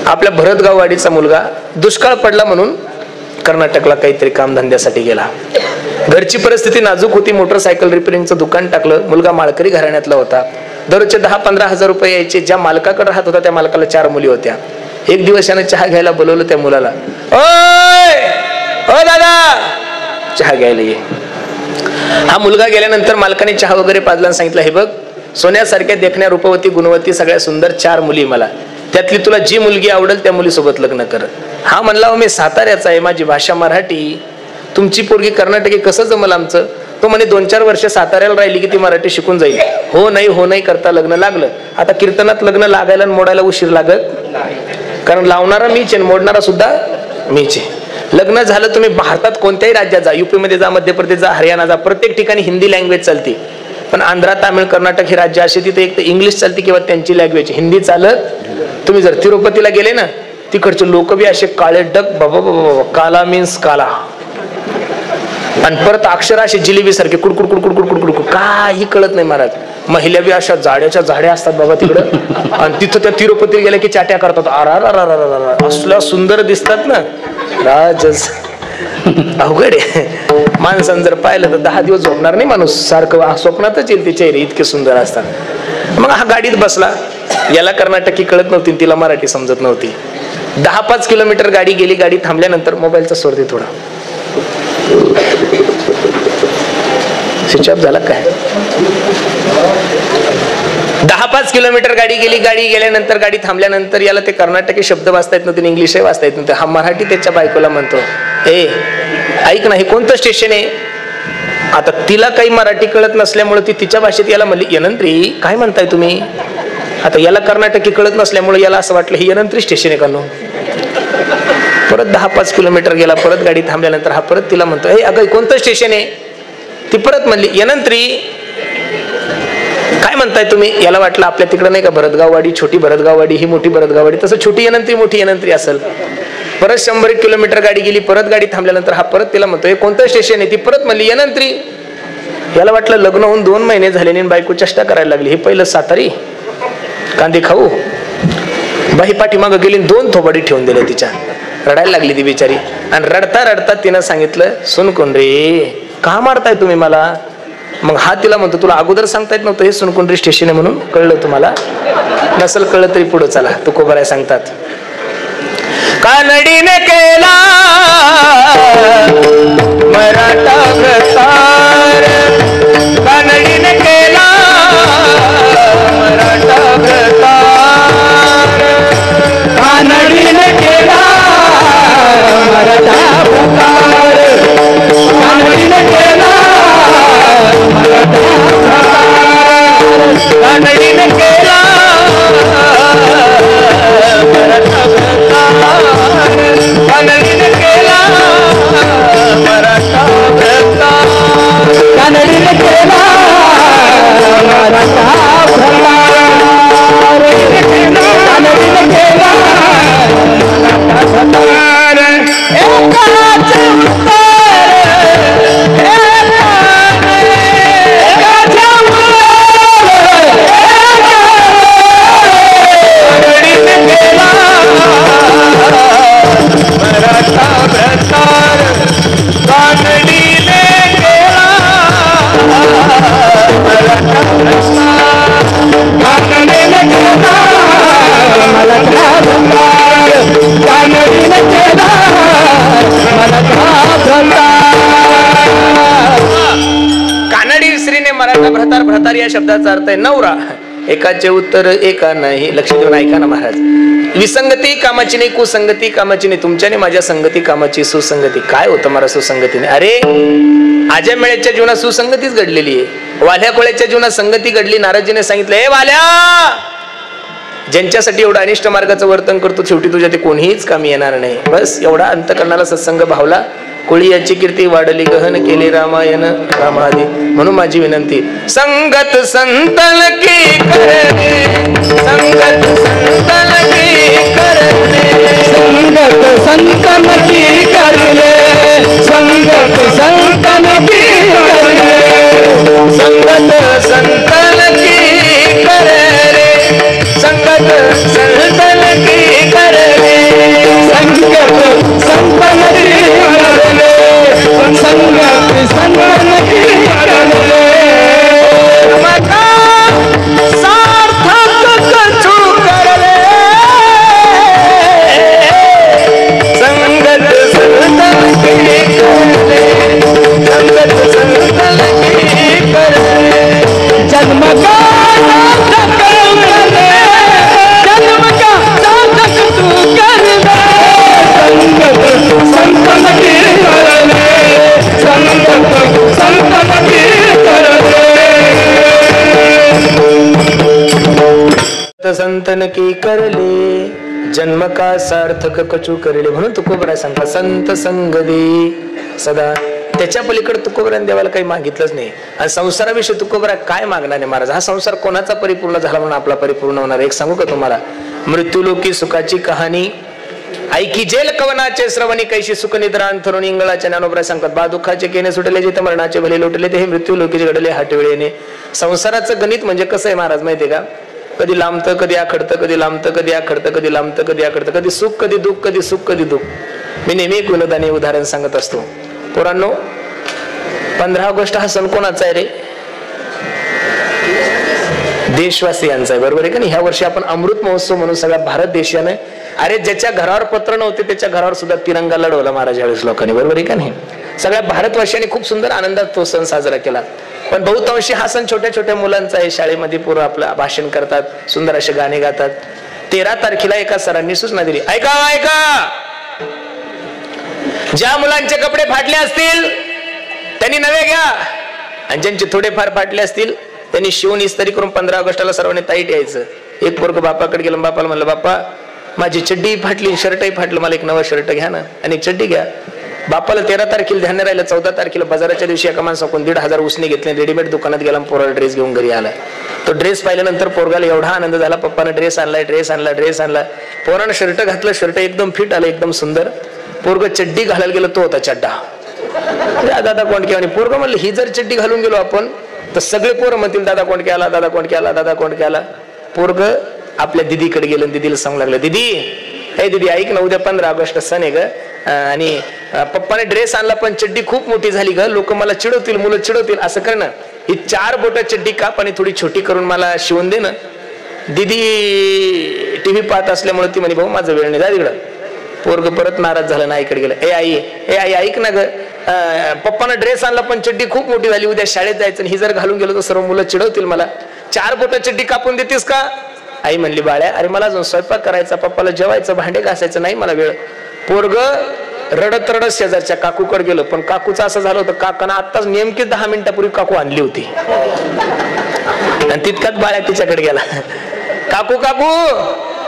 S1: आपल्या भरतगाववाडीचा मुलगा, दुष्काळ पडला म्हणून कर्नाटकला काहीतरी कामधंद्यासाठी गेला. घरची परिस्थिती नाजूक होती. मोटरसायकल रिपेअरिंगचं दुकान टाकलं. मुलगा माळकरी घराण्यातला होता. दररोजचे 10-15 हजार रुपये यायचे. ज्या मालकाकडे राहत होता त्या मालकाला 4 मुली होत्या. एक दिवस यानं चहा घ्यायला बोलवलं त्या मुलाला. ओ दादा, चहा घ्यायला ये. हा मुलगा गेल्यानंतर मालकाने चहा वगैरे पाजला आणि सांगितलं, हे बघ, सोन्यासारख्या देखण्या, रूपवती, गुणवती, सगळ्या सुंदर 4 मुली मला, त्यातली तुला जी मुलगी आवडेल त्या मुलीसोबत लग्न कर. हा म्हणला, मी साताऱ्याचा आहे, माझी भाषा मराठी, तुमची पोरगी कर्नाटकी, कसं जमल आमचं? तो म्हणे 2-4 वर्ष साताऱ्याला राहिली की ती मराठी शिकून जाईल. हो नाही करता लग्न लागलं. आता कीर्तनात लग्न लागायला आणि मोडायला उशीर लागत, कारण लावणारा मीच आहे, मोडणारा सुद्धा मीच आहे. लग्न झालं, तुम्ही भारतात कोणत्याही राज्यात जा, युपी मध्ये जा, मध्य प्रदेश जा, हरियाणा जा, प्रत्येक ठिकाणी हिंदी लँग्वेज चालते. पण आंध्रा, तामिळ, कर्नाटक हे राज्य असे तिथे एक तर इंग्लिश चालते किंवा त्यांची लँग्वेज, हिंदी चालत. तुम्ही जर तिरुपतीला गेले ना, तिकडचे लोक बी असे काळे डग, बाबा काला मीन्स काला, आणि परत अक्षर असे जिलेबी सारखे कुडकुड कुडकुड कुडकुड कुडकुड, काही कळत नाही महाराज. महिला बी अशा जाड्याच्या जाड्या असतात बाबा तिकडं, आणि तिथं त्या तिरुपतीला गेल्या की चाट्या करतात. असल्या सुंदर दिसतात ना, राजस अवघड आहे. माणसानं जर पाहिलं तर 10 दिवस झोपणार नाही माणूस, सारखं स्वप्नातच येईल ते चेहरे, इतके सुंदर असतात. मग हा गाडीत बसला, याला कर्नाटकी कळत नव्हती, तिला मराठी समजत नव्हती. 10-5 किलोमीटर गाडी गेली. गाडी थांबल्यानंतर मोबाईलचा स्वर दे थोडा, स्विच ऑफ झाला काय. 10-5 किलोमीटर गाडी गेली. गाडी गेल्यानंतर, गाडी थांबल्यानंतर याला ते कर्नाटकी शब्द वाचता येत नव्हते, इंग्लिशही वाचता येत नव्हते. हा मराठी त्याच्या बायकोला म्हणतो, ए ऐक ना, हे कोणतं स्टेशन आहे. आता तिला काही मराठी कळत नसल्यामुळे ती तिच्या भाषेत याला म्हणली, यनंत्री काय म्हणताय तुम्ही. आता याला कर्नाटकी कळत नसल्यामुळे याला असं वाटलं ही यनंत्री स्टेशन आहे का नो. परत 10-5 किलोमीटर गेला. परत गाडी थांबल्यानंतर हा परत तिला म्हणतो, हे अगं कोणतं स्टेशन आहे. ती परत म्हणली, यनंत्री काय म्हणताय तुम्ही. याला वाटलं आपल्या तिकडे नाही का भरतगाववाडी, छोटी भरतगाववाडी, ही मोठी भरतगाववाडी, तसं छोटी यनंत्री मोठी यनंत्री असेल. परत 100 किलोमीटर गाडी गेली. परत गाडी थांबल्यानंतर हा परत तिला म्हणतो, हे कोणतं स्टेशन आहे. ती परत म्हणली यनंत्री. याला वाटलं लग्न होऊन 2 महिने झाले आणि बायको चेष्टा करायला लागली, हे पहिलं सातारी कांदे खाऊ. बाई पाठीमागं गेली, 2 थोबाडी ठेवून दिले तिच्या. रडायला लागली ती बिचारी. आणि रडता रडता तिनं सांगितलं, सुन कोण रे, का मारताय तुम्ही मला. मग हा तिला म्हणतो, तुला अगोदर सांगता येत नव्हतं हे सुनकुंड्री स्टेशन आहे म्हणून. कळलं तुम्हाला, नसल कळलं तरी पुढे चला. तुकोबाराय सांगतात, कानडीने केला मराठा प्रसार, कानडीने केला मराठा प्रसार,
S2: कानडीने केला मराठा प्रसार, कानडीने केला मराठा प्रसार,
S1: कानडीने केला मराठा प्रसार, कानडीने केला मराठा प्रसार,
S2: कानडीने केला मराठा प्रसार, कानडीने केला मराठा प्रसार. एकाचे उत्तर
S1: मराठा प्रसार, कानडीने केला मराठा प्रसार,
S2: कानडीने केला मराठा प्रसार, कानडीने केला मराठा प्रसार.
S1: कानडी स्त्रीने मराठा भ्रतार, भ्रतार या शब्दाचा अर्थ आहे नवरा. एकाचे उत्तर एका नाही. लक्ष देऊन ऐका ना महाराज. विसंगती कामाची नाही, कुसंगती कामाची नाही, तुमच्याने माझ्या संगती कामाची, सुसंगती. काय होतं मला सुसंगतीने. अरे आज्या मेळ्याच्या जीवनात सुसंगतीच घडलेली आहे. वाल्या कोळ्याच्या जीवनात संगती घडली. नारदजीने सांगितलं, हे वाल्या, ज्यांच्यासाठी एवढं अनिष्ट मार्गाचं वर्तन करतो शेवटी तुझ्या ते कोणीच कामी येणार नाही. बस एवढा अंतकरणाला सत्संग भावला. कोळी याची कीर्ती वाढली, गहन केले रामायण रामादी. म्हणून माझी विनंती, संगत संतन की करणे, संगत संतन की करणे,
S2: संगत संतन की करणे, संगत संतन की करणे,
S1: संगत संतन की करणे, संगत संतन की करणे,
S2: संगत संतन की करणे, संगत संतन की करणे.
S1: मका सार्थक कछु करले, संगत संतन की करणे, संगत संतन की करणे.
S2: जन्म का सार्थक करणे, जन्म का सार्थक तू करणे, संगत संतन की करणे, संगत संतन की करणे.
S1: संतन की करले, जन्म का सार्थक कचू करले. म्हणून तुकोबरा सांगता, संत संग दे सदा. त्याच्या पलीकडे तुकोबराने देवाला काही मागितलंच नाही. आणि संसाराविषयी तुकोबरा काय मागणार आहे महाराज. हा संसार कोणाचा परिपूर्ण झाला म्हणून आपला परिपूर्ण होणार. एक सांगू का तुम्हाला, मृत्यूलोकी सुखाची कहाणी ऐकी जेल कवनाचे श्रवणी कैशी सुख निद्रा अंथरुणी इंगळाच्या ज्ञानोबरा सांगतात. बा दुःखाचे केने सुटले, जिथे मरणाचे भले लोटले, ते हे मृत्यू लोकीचे घडले हाटवेळेने. संसाराचं गणित म्हणजे कसं आहे महाराज माहितीये का. कधी लांबतं, कधी आखडतं, कधी लांबतं, कधी आखडतं, कधी लांबतं, कधी आखडतं, कधी सुख, कधी दुःख, कधी सुख, कधी दुःख. मी नेहमी एक विनोदाने उदाहरण सांगत असतो. पोरांनो, 15 ऑगस्ट हा सण कोणाचा आहे रे? देशवासियांचा आहे, बरोबर आहे का नाही? ह्या वर्षी आपण अमृत महोत्सव म्हणून सगळ्या भारत देशाने, अरे ज्याच्या घरावर पत्र नव्हते त्याच्या घरावर सुद्धा तिरंगा लढवला महाराज यावेळेस लोकांनी, बरोबर आहे का नाही? सगळ्या भारतवर्षाने खूप सुंदर आनंदात तो सण साजरा केला. पण बहुतांशी हा सण छोट्या छोट्या मुलांचा आहे. शाळेमध्ये पोरं आपलं भाषण करतात, सुंदर असे गाणे गातात. 13 तारखेला एका सरांनी सूचना दिली, ऐका ऐका, ज्या मुलांचे कपडे फाटले असतील त्यांनी नवे घ्या, आणि ज्यांचे थोडेफार फाटले असतील त्यांनी शिवून इस्त्री करून 15 ऑगस्टला सर्वांनी ताईट यायचं. एक पोरग बापाकडे गेलं, बापाला म्हणलं, बापा माझी चड्डी फाटली, शर्टही फाटलं, मला एक नवं शर्ट घ्या ना आणि एक चड्डी घ्या. बापाला 13 तारखेला ध्यान राहिलं. 14 तारखेला बाजाराच्या दिवशी एका माणसाकडून 1,500 उसने घेतले, रेडीमेड दुकानात गेला, पोराला ड्रेस घेऊन घरी आला. तो ड्रेस पाहिल्यानंतर पोरगाला एवढा आनंद झाला, पप्पाने ड्रेस आणला. पोरानं शर्ट घातलं, शर्ट एकदम फिट आलं, एकदम सुंदर. पोरग चड्डी घालायला गेलो, तो होता चड्डा. दादा कोंडके, आणि पोरग म्हणलं ही जर चड्डी घालून गेलो आपण तर सगळे पोरं म्हणतील दादा कोंडके आला, दादा कोंडके आला, दादा कोंडके आला. पोरग आपल्या दिदीकडे गेलं, दिदीला सांगू लागलं, दिदी हे दिदी ऐक ना, उद्या 15 ऑगस्ट सण आहे ग, आणि पप्पाने ड्रेस आणला पण चड्डी खूप मोठी झाली ग, लोक मला चिडवतील, मुलं चिडवतील, असं कर ना, ही 4 बोट चड्डी काप आणि थोडी छोटी करून मला शिवून दे ना. दिदी टीव्ही पाहत असल्यामुळे ती म्हणे, भाऊ माझं वेळ नाही, जा तिकडं. पोरग परत नाराज झालं ना, आईकडे गेलं, ए आई ऐक ना ग, पप्पानं ड्रेस आणला पण चड्डी खूप मोठी झाली, उद्या शाळेत जायचं, ही जर घालून गेलो तर सर्व मुलं चिडवतील मला, 4 बोट चड्डी कापून देतेस का? आई म्हणली, बाळ्या अरे मला अजून स्वयंपाक करायचा, पप्पाला जेवायचं, भांडे घासायचं, नाही मला वेळ. पोरग रडत शेजारच्या काकूकडे गेलं, पण काकूचं असं झालं होतं, काकांना आत्ताच नेमकी 10 मिनिटापूर्वी काकू आणली होती, आणि तितकाच बाळ्या तिच्याकडे गेला, काकू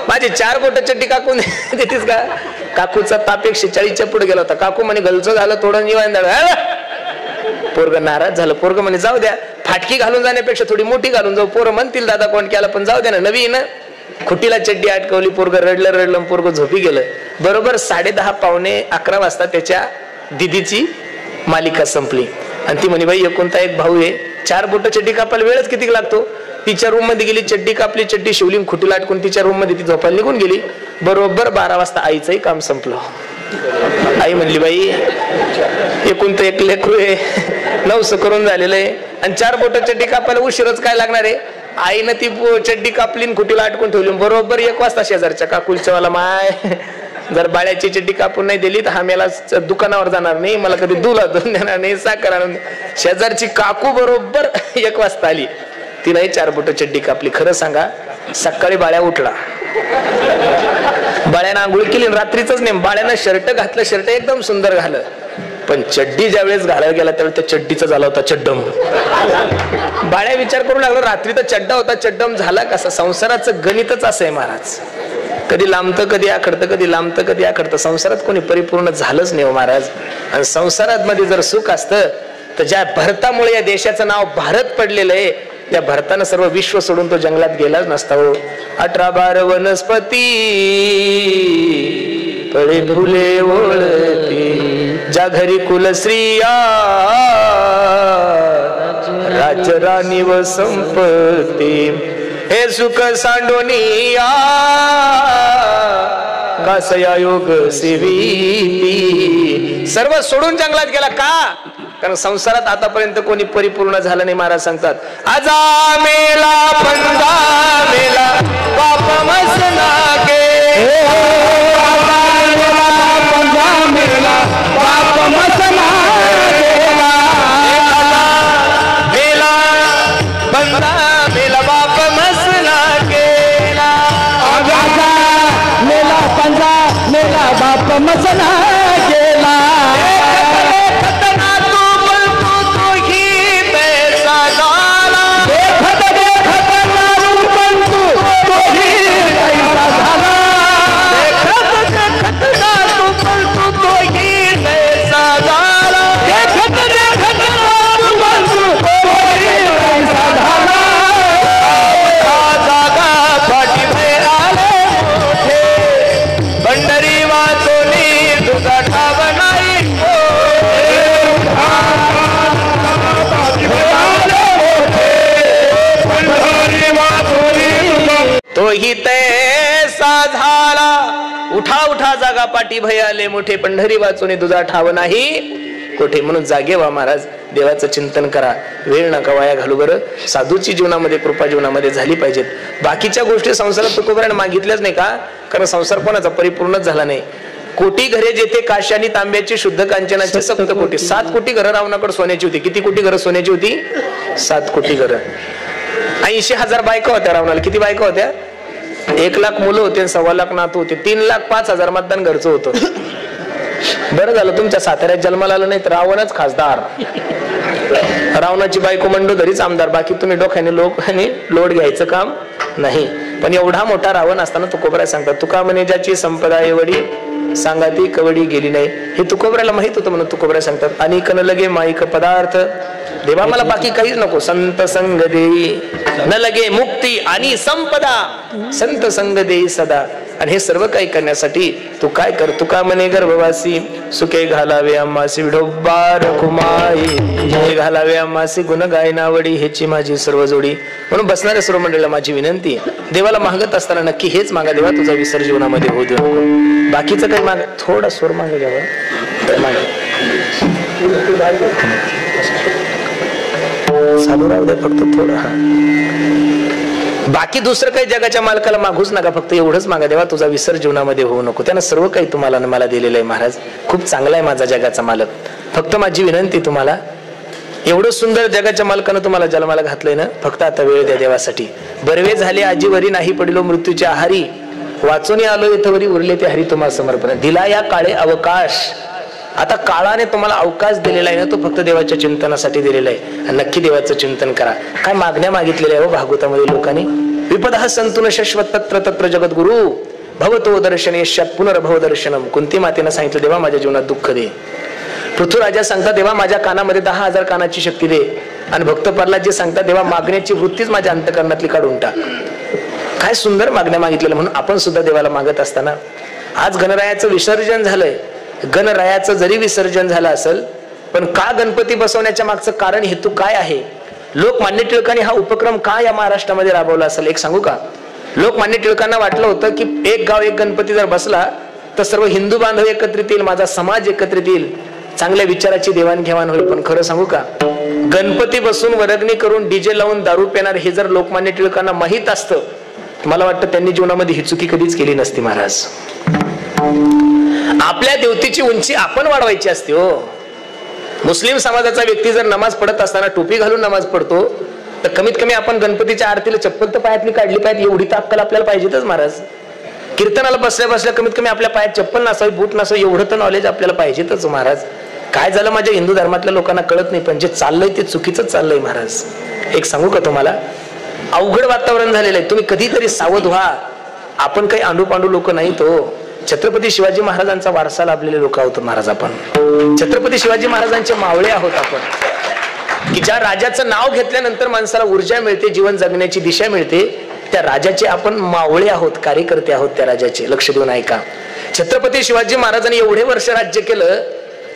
S1: माझी 4 बोट चड्डी काकून देतीस का? काकूचा ताप 140च्या पुढे गेला होता. काकू म्हणे गलचं झालं, थोडं निवांत. पोरग नाराज झालं. पोरग म्हणे जाऊ द्या, फाटकी घालून जाण्यापेक्षा थोडी मोठी घालून जाऊ, पोरं म्हणतील दादा कोण केला, पण जाऊ द्या ना, नवीन खुटीला चड्डी अटकवली. पोरग रडलं, पोरग झोपी गेलं. बरोबर 10:30 पावणे 11 वाजता त्याच्या दिदीची मालिका संपली, आणि ती म्हणे, बाई एकुलता एक भाऊ आहे, 4 बोट चड्डी कापायला वेळच किती लागतो. तिच्या रूम मध्ये गेली, चड्डी कापली, चड्डी शिवली, खुटीला अटकून तिच्या रूम मध्ये ती झोपायला निघून गेली. बरोबर 12 वाजता आईचंही काम संपलं. आई म्हणली, बाई एकूण तर एक लेकरू आहे, 900 करून झालेलं आहे, आणि 4 बोट चड्डी कापायला उशीरच काय लागणार आहे. आईनं ती चड्डी कापली, खुटीला अटकून ठेवली. बरोबर 1 वाजता शेजारच्या काकुलच्या मला, माय जर बाळ्याची चड्डी कापून नाही दिली तर हा मेला दुकानावर जाणार नाही, मला कधी दूध देणार नाही, साखर आणून. शेजारची काकू बरोबर 1 वाजता आली, तिलाही 4 बोट चड्डी कापली. खरं सांगा, सकाळी बाळ्या उठला, बाळ्यानं आंघोळ केली, रात्रीच नेम बाळ्यानं शर्ट घातलं, शर्ट एकदम सुंदर घालं, पण चड्डी ज्यावेळेस घालायला गेला त्यावेळेस त्या चड्डीचा झाला होता चड्डम. बाळ्या विचार करू लागला, रात्री तर चड्डा होता, चड्डम झाला कसा? संसाराचं गणितच असं आहे महाराज, कधी लांबतं कधी आखडतं, कधी लांबतं कधी आखडतं. संसारात कोणी परिपूर्ण झालंच नाही महाराज. आणि संसारात मध्ये जर सुख असतं तर ज्या भरतामुळे या देशाचं नाव भारत पडलेलं आहे, त्या भरतानं सर्व विश्व सोडून तो जंगलात गेलाच नसता हो. 18-12 वनस्पती फळे फुले ओळती, ज्या घरी कुलश्रिया राजराणी व संपत्ती, हे सुख सांडोनिया कासया योग सेवी. सर्व सोडून जंगलात गेला का? कारण संसारात आतापर्यंत कोणी परिपूर्ण झालं नाही. महाराज सांगतात, आजा मेला पंजा मेला बाप मसना के,
S2: पंजा मेला बाप मसना गेला,
S1: मेला पंजा मेला बाप मसना गेला,
S2: आजा मेला पंजा मेला बाप मसना गेला.
S1: तोही तैसा झाला, उठा उठा जागा पाठी भय आले मोठे, पंढरी वाचून तुझा ठाव नाही कोठे. म्हणून जागे व्हा महाराज. देवाचं चिंतन करा, वेळ नका वाया घालू. बरं, साधूची जीवनामध्ये कृपा जीवनामध्ये झाली पाहिजेत. बाकीच्या गोष्टी संसारात तुकोबराने मागितल्याच नाही का? कारण संसार कोणाचा परिपूर्णच झाला नाही. कोटी घरे जेथे काशी आणि तांब्याची शुद्ध कांचनाची 7 कोटी. 7 कोटी घरं रावणाकडे सोन्याची होती. किती कोटी घरं सोन्याची होती? 7 कोटी घरं. 80,000 बायका होत्या रावणाला. किती बायका होत्या? 1 लाख मुलं होते, 1.25 लाख नातू होते, 3,05,000 मतदान घरचं होतं. बरं झालं तुमच्या साताऱ्यात जन्माला आलं नाही तर रावणच खासदार, रावणाची बायको मंडोदरीच आमदार. बाकी तुम्ही डोक्याने लोकांनी लोड घ्यायचं काम नाही. पण एवढा मोठा रावण असताना तुकोबराय सांगतात, तुका म्हणे ज्याची संपदा एवढी सांगा ती कवडी गेली नाही. हे तुकोबरायला माहित होतं म्हणून तुकोबराय सांगतात, अनिक न लगे माईक पदार्थ. देवा मला बाकी काहीच नको, संत संग देई न लगे मुक्ती आणि संपदा, संत संग देई सदा. आणि हे सर्व काही करण्यासाठी तू काय कर, तुका म्हणे गर्भवासी सुखे घालावे आम्हासी विढोबा रखुमाई, हे घालावे आम्हासी गुण गायनावडी, हेची माझी सर्व जोडी. म्हणून बसणाऱ्या सर्व मंडळीला माझी विनंती, देवाला मागत असताना नक्की हेच मागा, देवा तुझा विसर जीवनामध्ये होऊ देऊ नको. बाकीचं काही माग, थोडा स्वर मागे द्यावा, चालू राहू दे फक्त थोडं. बाकी दुसरं काही जगाच्या मालकाला मागूच नका, फक्त एवढंच मागा, देवा तुझा विसर जीवनामध्ये होऊ नको. त्यानं सर्व काही तुम्हाला मला दिलेलं आहे. महाराज खूप चांगला आहे माझा जगाचा मालक, फक्त माझी विनंती तुम्हाला, एवढं सुंदर जगाच्या मालकानं तुम्हाला जन्माला घातलंय ना, फक्त आता वेळ द्या देवासाठी. बरवे झाले आजीवरी नाही पडिलो मृत्यूच्या आहारी, वाचून आलो इथवरी उरले ते हरी तुम्हाला समर्पण. दिला या काळे अवकाश, आता काळाने तुम्हाला अवकाश दिलेला आहे ना, तो फक्त देवाच्या चिंतनासाठी दिलेला आहे. नक्की देवाचं चिंतन करा. काय मागण्या मागितलेल्या आहे भागवतामध्ये लोकांनी, विपद हा संतुन शश्वत तत्र तत्र जगद्गुरु भवतो दर्शन यश्यात पुनर्भव दर्शनम. कुंती मातेनं सांगितलं, देवा माझ्या जीवनात दुःख दे. पृथ्वीराजा सांगतात, देवा माझ्या कानामध्ये 10,000 कानाची शक्ती दे. आणि भक्त प्रल्हाद जे सांगतात, देवा मागण्याची वृत्तीच माझ्या अंतकरणातली काढून टाक. काय सुंदर मागण्या मागितलेल्या. म्हणून आपण सुद्धा देवाला मागत असताना, आज गणरायाचं विसर्जन झालंय. गणरायाचं जरी विसर्जन झालं असेल, पण का गणपती बसवण्याच्या मागचं कारण हेतू काय आहे? लोकमान्य टिळकांनी हा उपक्रम का या महाराष्ट्रामध्ये राबवला असेल एक सांगू का? लोकमान्य टिळकांना वाटलं होतं की एक गाव एक गणपती जर बसला तर सर्व हिंदू बांधव एकत्रित येईल, माझा समाज एकत्रित येईल, चांगल्या विचाराची देवाणघेवाण होईल. पण खरं सांगू का, गणपती बसून वर्गणी करून डीजे लावून दारू पिणार हे जर लोकमान्य टिळकांना माहित असतं, मला वाटतं त्यांनी जीवनामध्ये ही चुकी कधीच केली नसती. महाराज आपल्या देवतेची उंची आपण वाढवायची असते हो. मुस्लिम समाजाचा व्यक्ती जर नमाज पडत असताना टोपी घालून नमाज पडतो, तर कमीत कमी आपण गणपतीच्या आरतीला चप्पल तर पायातली काढली पाहिजे, एवढी तर अक्कल आपल्याला पाहिजेतच. महाराज कीर्तनाला बसल्या बसल्या कमीत कमी आपल्या पायात चप्पल नसावी, बूट नसावी, एवढं तर नॉलेज आपल्याला पाहिजेतच. महाराज काय झालं, माझ्या हिंदू धर्मातल्या लोकांना कळत नाही, पण जे चाललंय ते चुकीचंच चाललंय. महाराज एक सांगू का तुम्हाला, अवघड वातावरण झालेलं आहे. तुम्ही कधीतरी सावध व्हा. आपण काही आंडू पांडू लोक नाही तो, छत्रपती शिवाजी महाराजांचा वारसा लाभलेले लोक आहोत. महाराज आपण छत्रपती शिवाजी महाराजांचे मावळे आहोत आपण, की ज्या राजाचं नाव घेतल्यानंतर माणसाला ऊर्जा मिळते, जीवन जगण्याची दिशा मिळते, त्या राजाचे आपण मावळे आहोत, कार्यकर्ते आहोत त्या राजाचे. लक्ष देऊन ऐका. छत्रपती शिवाजी महाराजांनी एवढे वर्ष राज्य केलं,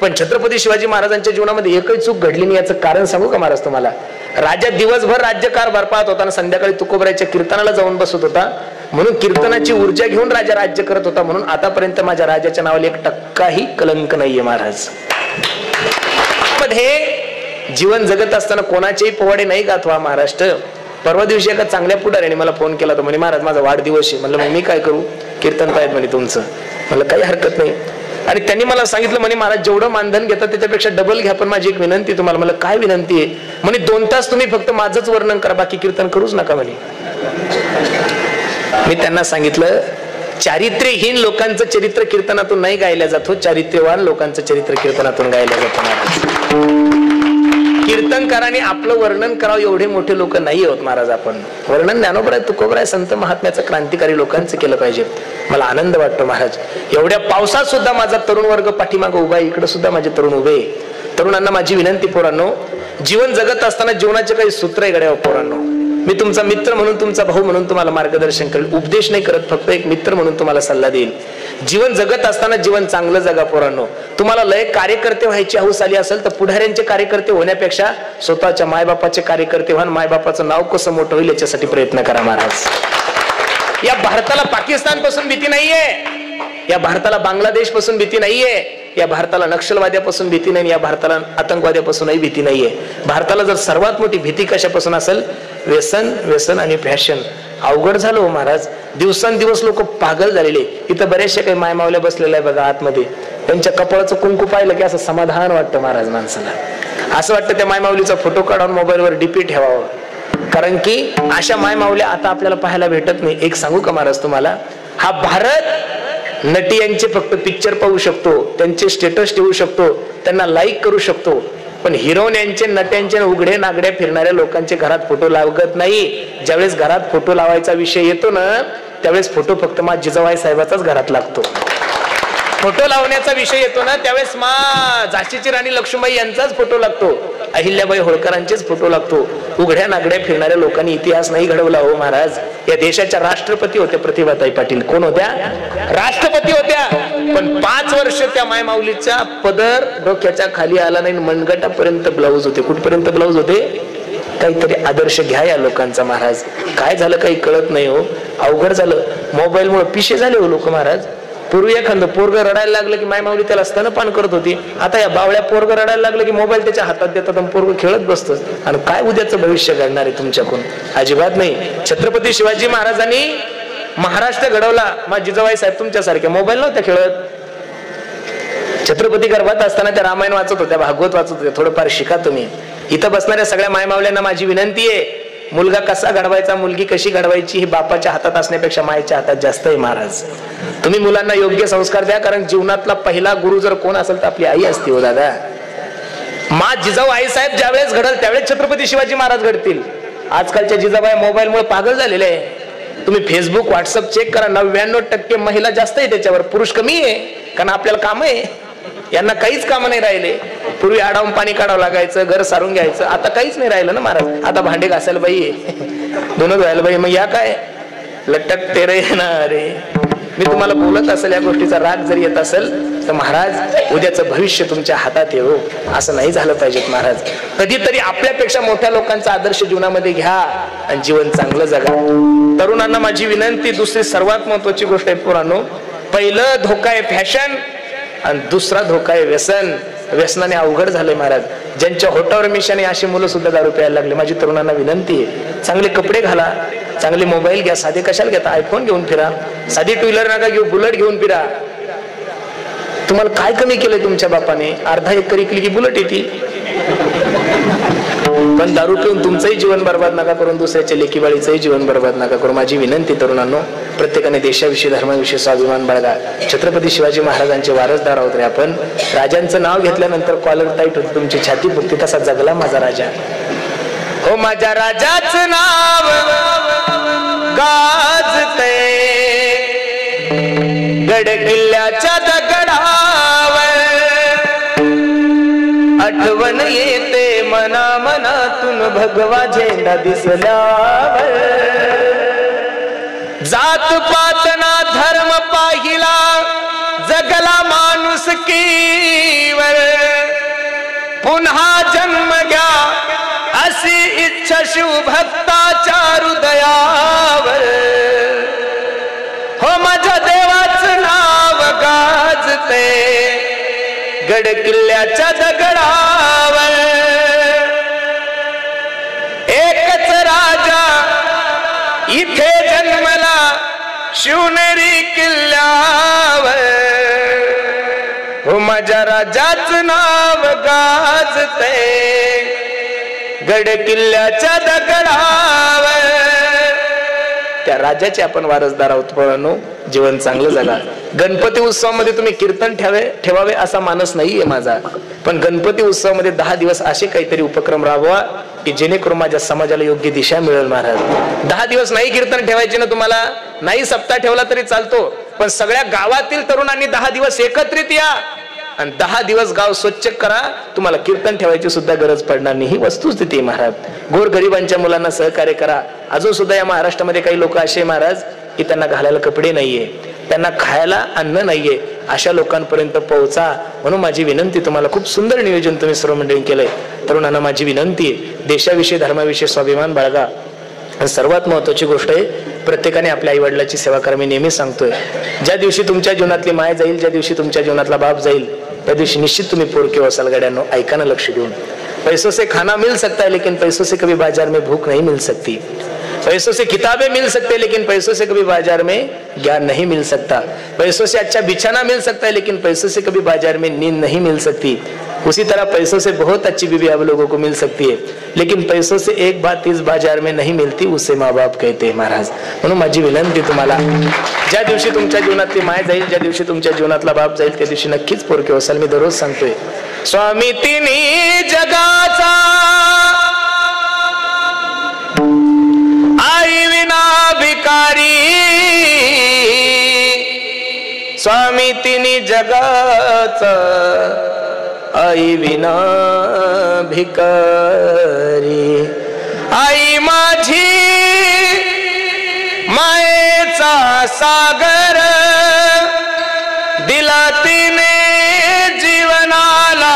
S1: पण छत्रपती शिवाजी महाराजांच्या जीवनामध्ये एकही चूक घडली नाही. याचं कारण सांगू का महाराज तुम्हाला? राजा दिवसभर राज्यकारभार पाहत होता आणि संध्याकाळी तुकोबरायच्या कीर्तनाला जाऊन बसत होता, म्हणून कीर्तनाची ऊर्जा घेऊन राजा राज्य करत होता. म्हणून आतापर्यंत माझ्या राजाच्या नावाला 1% कलंक नाहीये. महाराज मध्ये जीवन जगत असताना कोणाचेही पोवाडे नाही गाथवा महाराष्ट्र. परवा दिवशी एका चांगल्या पुढाऱ्याने मला फोन केला होता, म्हणे महाराज माझा वाढदिवस आहे. म्हणलं मग मी काय करू, कीर्तन पाहिजे म्हणे तुमचं. म्हणलं काही हरकत नाही. आणि त्यांनी मला सांगितलं, म्हणे महाराज जेवढं मानधन घेतात त्याच्यापेक्षा डबल घ्या, पण माझी एक विनंती तुम्हाला. मला काय विनंती आहे? म्हणे 2 तास तुम्ही फक्त माझंच वर्णन करा, बाकी कीर्तन करूच नका म्हणे. मी त्यांना सांगितलं, चारित्र्यहीन लोकांचं चरित्र कीर्तनातून नाही गायला जातो, चारित्र्यवान लोकांचं चरित्र कीर्तनातून गायला जातो. कीर्तनकारांनी आपलं वर्णन करावं एवढे मोठे लोक नाही होत. महाराज आपण वर्णन ज्ञानोबराय तुकोबराय संत महात्म्याचं क्रांतिकारी लोकांचं केलं पाहिजे. मला आनंद वाटतो महाराज, एवढ्या पावसात सुद्धा माझा तरुण वर्ग पाठीमागं उभा आहे, इकडे सुद्धा माझे तरुण उभे. तरुणांना माझी विनंती, पोरांनो जीवन जगत असताना जीवनाचे काही सूत्र आहे गड्या पोरांनो. मी तुमचा मित्र म्हणून, तुमचा भाऊ म्हणून तुम्हाला मार्गदर्शन करेल, उपदेश नाही करत, फक्त एक मित्र म्हणून तुम्हाला सल्ला देईल. जीवन जगत असताना जीवन चांगलं जगा पोरांनो. तुम्हाला लय कार्यकर्ते व्हायची हौस आली असेल तर पुढाऱ्यांचे कार्यकर्ते होण्यापेक्षा स्वतःच्या मायबापाचे कार्यकर्ते व्हा. मायबापाचं नाव कसं मोठं होईल याच्यासाठी प्रयत्न करा. महाराज या भारताला पाकिस्तान पासून भीती नाहीये, या भारताला बांगलादेश पासून भीती नाहीये, या भारताला नक्षलवाद्यापासून भीती नाही, या भारताला आतंकवाद्यापासूनही भीती नाहीये. भारताला जर सर्वात मोठी भीती कशापासून असेल, व्यसन आणि फॅशन. अवघड झालं हो महाराज, दिवसांदिवस लोक पागल झालेले. इथं बरेचशे काही मायमावल्या बसलेल्या आहे बघा आतमध्ये, त्यांच्या कपाळाचं कुंकू पाहिलं की असं समाधान वाटतं महाराज माणसाला. असं वाटतं त्या मायमाऊलीचा फोटो काढून मोबाईलवर डीपी ठेवावं, कारण की अशा मायमाऊल्या आता आपल्याला पाहायला भेटत नाही. एक सांगू का महाराज तुम्हाला, हा भारत नटी यांचे फक्त पिक्चर पाहू शकतो, त्यांचे स्टेटस ठेवू शकतो, त्यांना लाईक करू शकतो, पण हिरोईन यांचे, नट्यांचे, उघडे नागड्या फिरणाऱ्या लोकांचे घरात फोटो लागत नाही. ज्यावेळेस घरात फोटो लावायचा विषय येतो ना, त्यावेळेस फोटो फक्त मा जिजाबाई साहेबाचाच घरात लागतो. फोटो लावण्याचा विषय येतो ना, त्यावेळेस मा झाशीची राणी लक्ष्मीबाई यांचाच फोटो लागतो, अहिल्याबाई होळकरांचेच फोटो लागतो. उघड्या नागड्या फिरणाऱ्या लोकांनी इतिहास नाही घडवला हो महाराज. या देशाच्या राष्ट्रपती होत्या प्रतिभाताई पाटील. कोण होत्या? राष्ट्रपती होत्या. पण 5 वर्ष त्या मायमाऊलीचा पदर डोक्याच्या खाली आला नाही, मनगटापर्यंत ब्लाऊज होते. कुठपर्यंत ब्लाऊज होते? काहीतरी आदर्श घ्या या लोकांचा महाराज. काय झालं काही कळत नाही हो, अवघड झालं. मोबाईलमुळे पिशे झाले हो लोक महाराज. पूर्वी एखादं पोरग रडायला लागलं की मायमाऊली त्याला स्तनपान करत होती. आता या बावळ्या पोरग रडायला लागलं की मोबाईल त्याच्या हातात देतात आणि पोरग खेळत बसतं. आणि काय उद्याचं भविष्य घडणार आहे तुमच्याकडून? अजिबात नाही. छत्रपती शिवाजी महाराजांनी महाराष्ट्र घडवला. माझी जिजाबाई साहेब तुमच्यासारख्या मोबाईल नव्हत्या खेळत. छत्रपती गर्भात असताना त्या रामायण वाचत होत्या, भागवत वाचत होत्या. थोडंफार शिका तुम्ही. इथं बसणाऱ्या सगळ्या मायमावल्यांना माझी विनंती आहे, मुलगा कसा घडवायचा, मुलगी कशी घडवायची, ही बापाच्या हातात असण्यापेक्षा मायेच्या हातात जास्त आहे महाराज. तुम्ही मुलांना योग्य संस्कार द्या, कारण जीवनातला पहिला गुरु जर कोण असेल तर आपली आई असते हो दादा. मा जिजाऊ आई साहेब ज्यावेळेस घडल त्यावेळेस छत्रपती शिवाजी महाराज घडतील. आजकालच्या जिजाबाई मोबाईलमुळे पागल झालेले आहे. तुम्ही फेसबुक व्हॉट्सअप चेक करा, 99% महिला जास्त आहे त्याच्यावर, पुरुष कमी आहे. कारण आपल्याला काम आहे, यांना काहीच काम नाही राहिले. पूर्वी आडावून पाणी काढावं लागायचं, घर सारून घ्यायचं, आता काहीच नाही राहिलं ना महाराज. आता भांडे घासायला बाई आहे, दोन धुवायला बाई. मग या काय लटकते रे ना रे. मी तुम्हाला बोलत असेल, या गोष्टीचा राग जरी येत असेल तर महाराज उद्याचं भविष्य तुमच्या हातात येऊ, असं नाही झालं पाहिजेत महाराज. कधीतरी आपल्यापेक्षा मोठ्या लोकांचा आदर्श जीवनामध्ये घ्या आणि जीवन चांगलं जगा. तरुणांना माझी विनंती, दुसरी सर्वात महत्वाची गोष्ट आहे पोरांनो, पहिलं धोका आहे फॅशन आणि दुसरा धोका आहे व्यसन. व्यसनाने अवघड झालंय महाराज. ज्यांच्या होटावर मिशाने अशी मुलं सुद्धा दारू प्यायला लागले. माझी तरुणांना विनंती आहे, चांगले कपडे घाला, चांगले मोबाईल घ्या. साधे कशाला घेता? आयफोन घेऊन फिरा. साधी टू व्हीलर नका घेऊ, बुलेट घेऊन फिरा. तुम्हाला काय कमी केलंय तुमच्या बापाने? अर्धा एकर इकली की बुलेट येते. पण दारू पिऊन तुमचंही जीवन बर्बाद नका करून, दुसऱ्याच्या लेकीबाळीचंही जीवन बर्बाद नका करू. माझी विनंती तरुणांनो, प्रत्येकाने देशाविषयी, धर्माविषयी स्वाभिमान बाळगा. छत्रपती शिवाजी महाराजांचे वारसदार आहोत रे आपण. राजांचं नाव घेतल्यानंतर कॉलर टाईट होती तुमची छाती फुगती, तसा जगला माझा राजा. हो माझ्या राजाचं नाव गाजते गड किल्ल्याच्या दगडावर, आठवण येते मना मनातून भगवा झेंडा दिसल्यावर. जात पातना धर्म पाहिला जगला माणुसकीवर, पुन्हा जन्म घ्या अशी इच्छा शिवभक्ताच्या हृदयावर. हो माझ्या देवाचं नाव गाजते गड किल्ल्याच्या दगडावर. एकच राजा इथे जन्मला शिवनेरी किल्ल्यावर. हो माझ्या राजाचं नाव गाजते गड किल्ल्याच्या दगडावर. त्या राजाचे आपण वारसदार आहोत पोरांनो. जीवन चांगलं जगा. गणपती उत्सवामध्ये तुम्ही कीर्तन ठेवावे असा मानस नाहीये माझा, पण गणपती उत्सवामध्ये 10 दिवस असे काहीतरी उपक्रम राबवा की जेणेकरून माझ्या समाजाला योग्य दिशा मिळेल महाराज. 10 दिवस नाही कीर्तन ठेवायचे ना तुम्हाला, नाही सप्ताह ठेवला तरी चालतो, पण सगळ्या गावातील तरुणांनी 10 दिवस एकत्रित या आणि 10 दिवस गाव स्वच्छ करा. तुम्हाला कीर्तन ठेवायची सुद्धा गरज पडणार नाही. ही वस्तुस्थिती आहे महाराज. गोरगरिबांच्या मुलांना सहकार्य करा. अजून सुद्धा या महाराष्ट्रामध्ये काही लोक असे महाराज की त्यांना घालायला कपडे नाहीये, त्यांना खायला अन्न नाहीये. अशा लोकांपर्यंत पोहोचा. म्हणून माझी विनंती तुम्हाला, खूप सुंदर नियोजन तुम्ही सर्व मंडळी केलंय. तरुणांना माझी विनंती आहे, देशाविषयी, धर्माविषयी स्वाभिमान बाळगा. सर्वात महत्वाची गोष्ट आहे, प्रत्येकाने आपल्या आई वडिलांची सेवा करा. मी नेहमी सांगतोय, ज्या दिवशी तुमच्या जीवनातली माय जाईल, ज्या दिवशी तुमच्या जीवनातला बाप जाईल, त्या दिवशी निश्चित तुम्ही पोरके वसाल गड्यांनो. ऐका ना लक्ष देऊन. पैसों से खाना मिल सकता है लेकिन पैसों से कभी बाजार में भूख नहीं मिल सकती. पैसों से किताबें मिल सकते हैं लेकिन पैसों से कभी बाजार में ज्ञान नहीं मिल सकता. पैसों से अच्छा बिछाना मिल सकता है लेकिन पैसों से कभी बाजार में नींद नहीं मिल सकती. उसी तरह पैसों से बहुत अच्छी बीवी आप लोगों को मिल सकती है लेकिन पैसों से एक बात इस बाजार में नहीं मिलती, उसे माँ बाप कहते हैं महाराज. म्हणून माझी विनंती तुम्हाला, ज्या दिवशी तुमच्या जीवनातली माय जाईल, ज्या दिवशी तुमच्या जीवनातला बाप जाईल, त्या दिवशी नक्कीच पोरके वसाल. मी दररोज सांगतोय, स्वामी तिन्ही जगाचा आई विना भिकारी. स्वामी तिन्ही जगाचा आई विना भिकारी. आई माझी मायेचा सागर, दिला तिने जीवनाला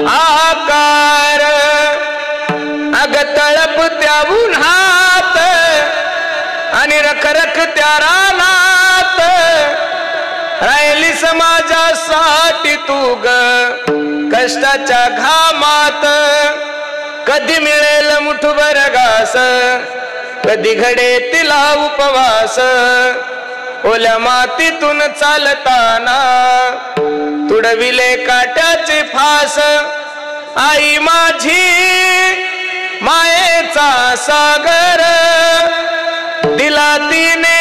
S1: आकार. अग तळप त्या उन्हात आणि रखरख त्या रानात, राहिली समाजासाठी तू ग कष्टाच्या घामात. कधी मिळेल मुठभर घास, कधी घडे तिला उपवास. ओल्या मातीतून चालताना तुडविले काट्याचे फास. आई माझी मायेचा सागर, दिला तिने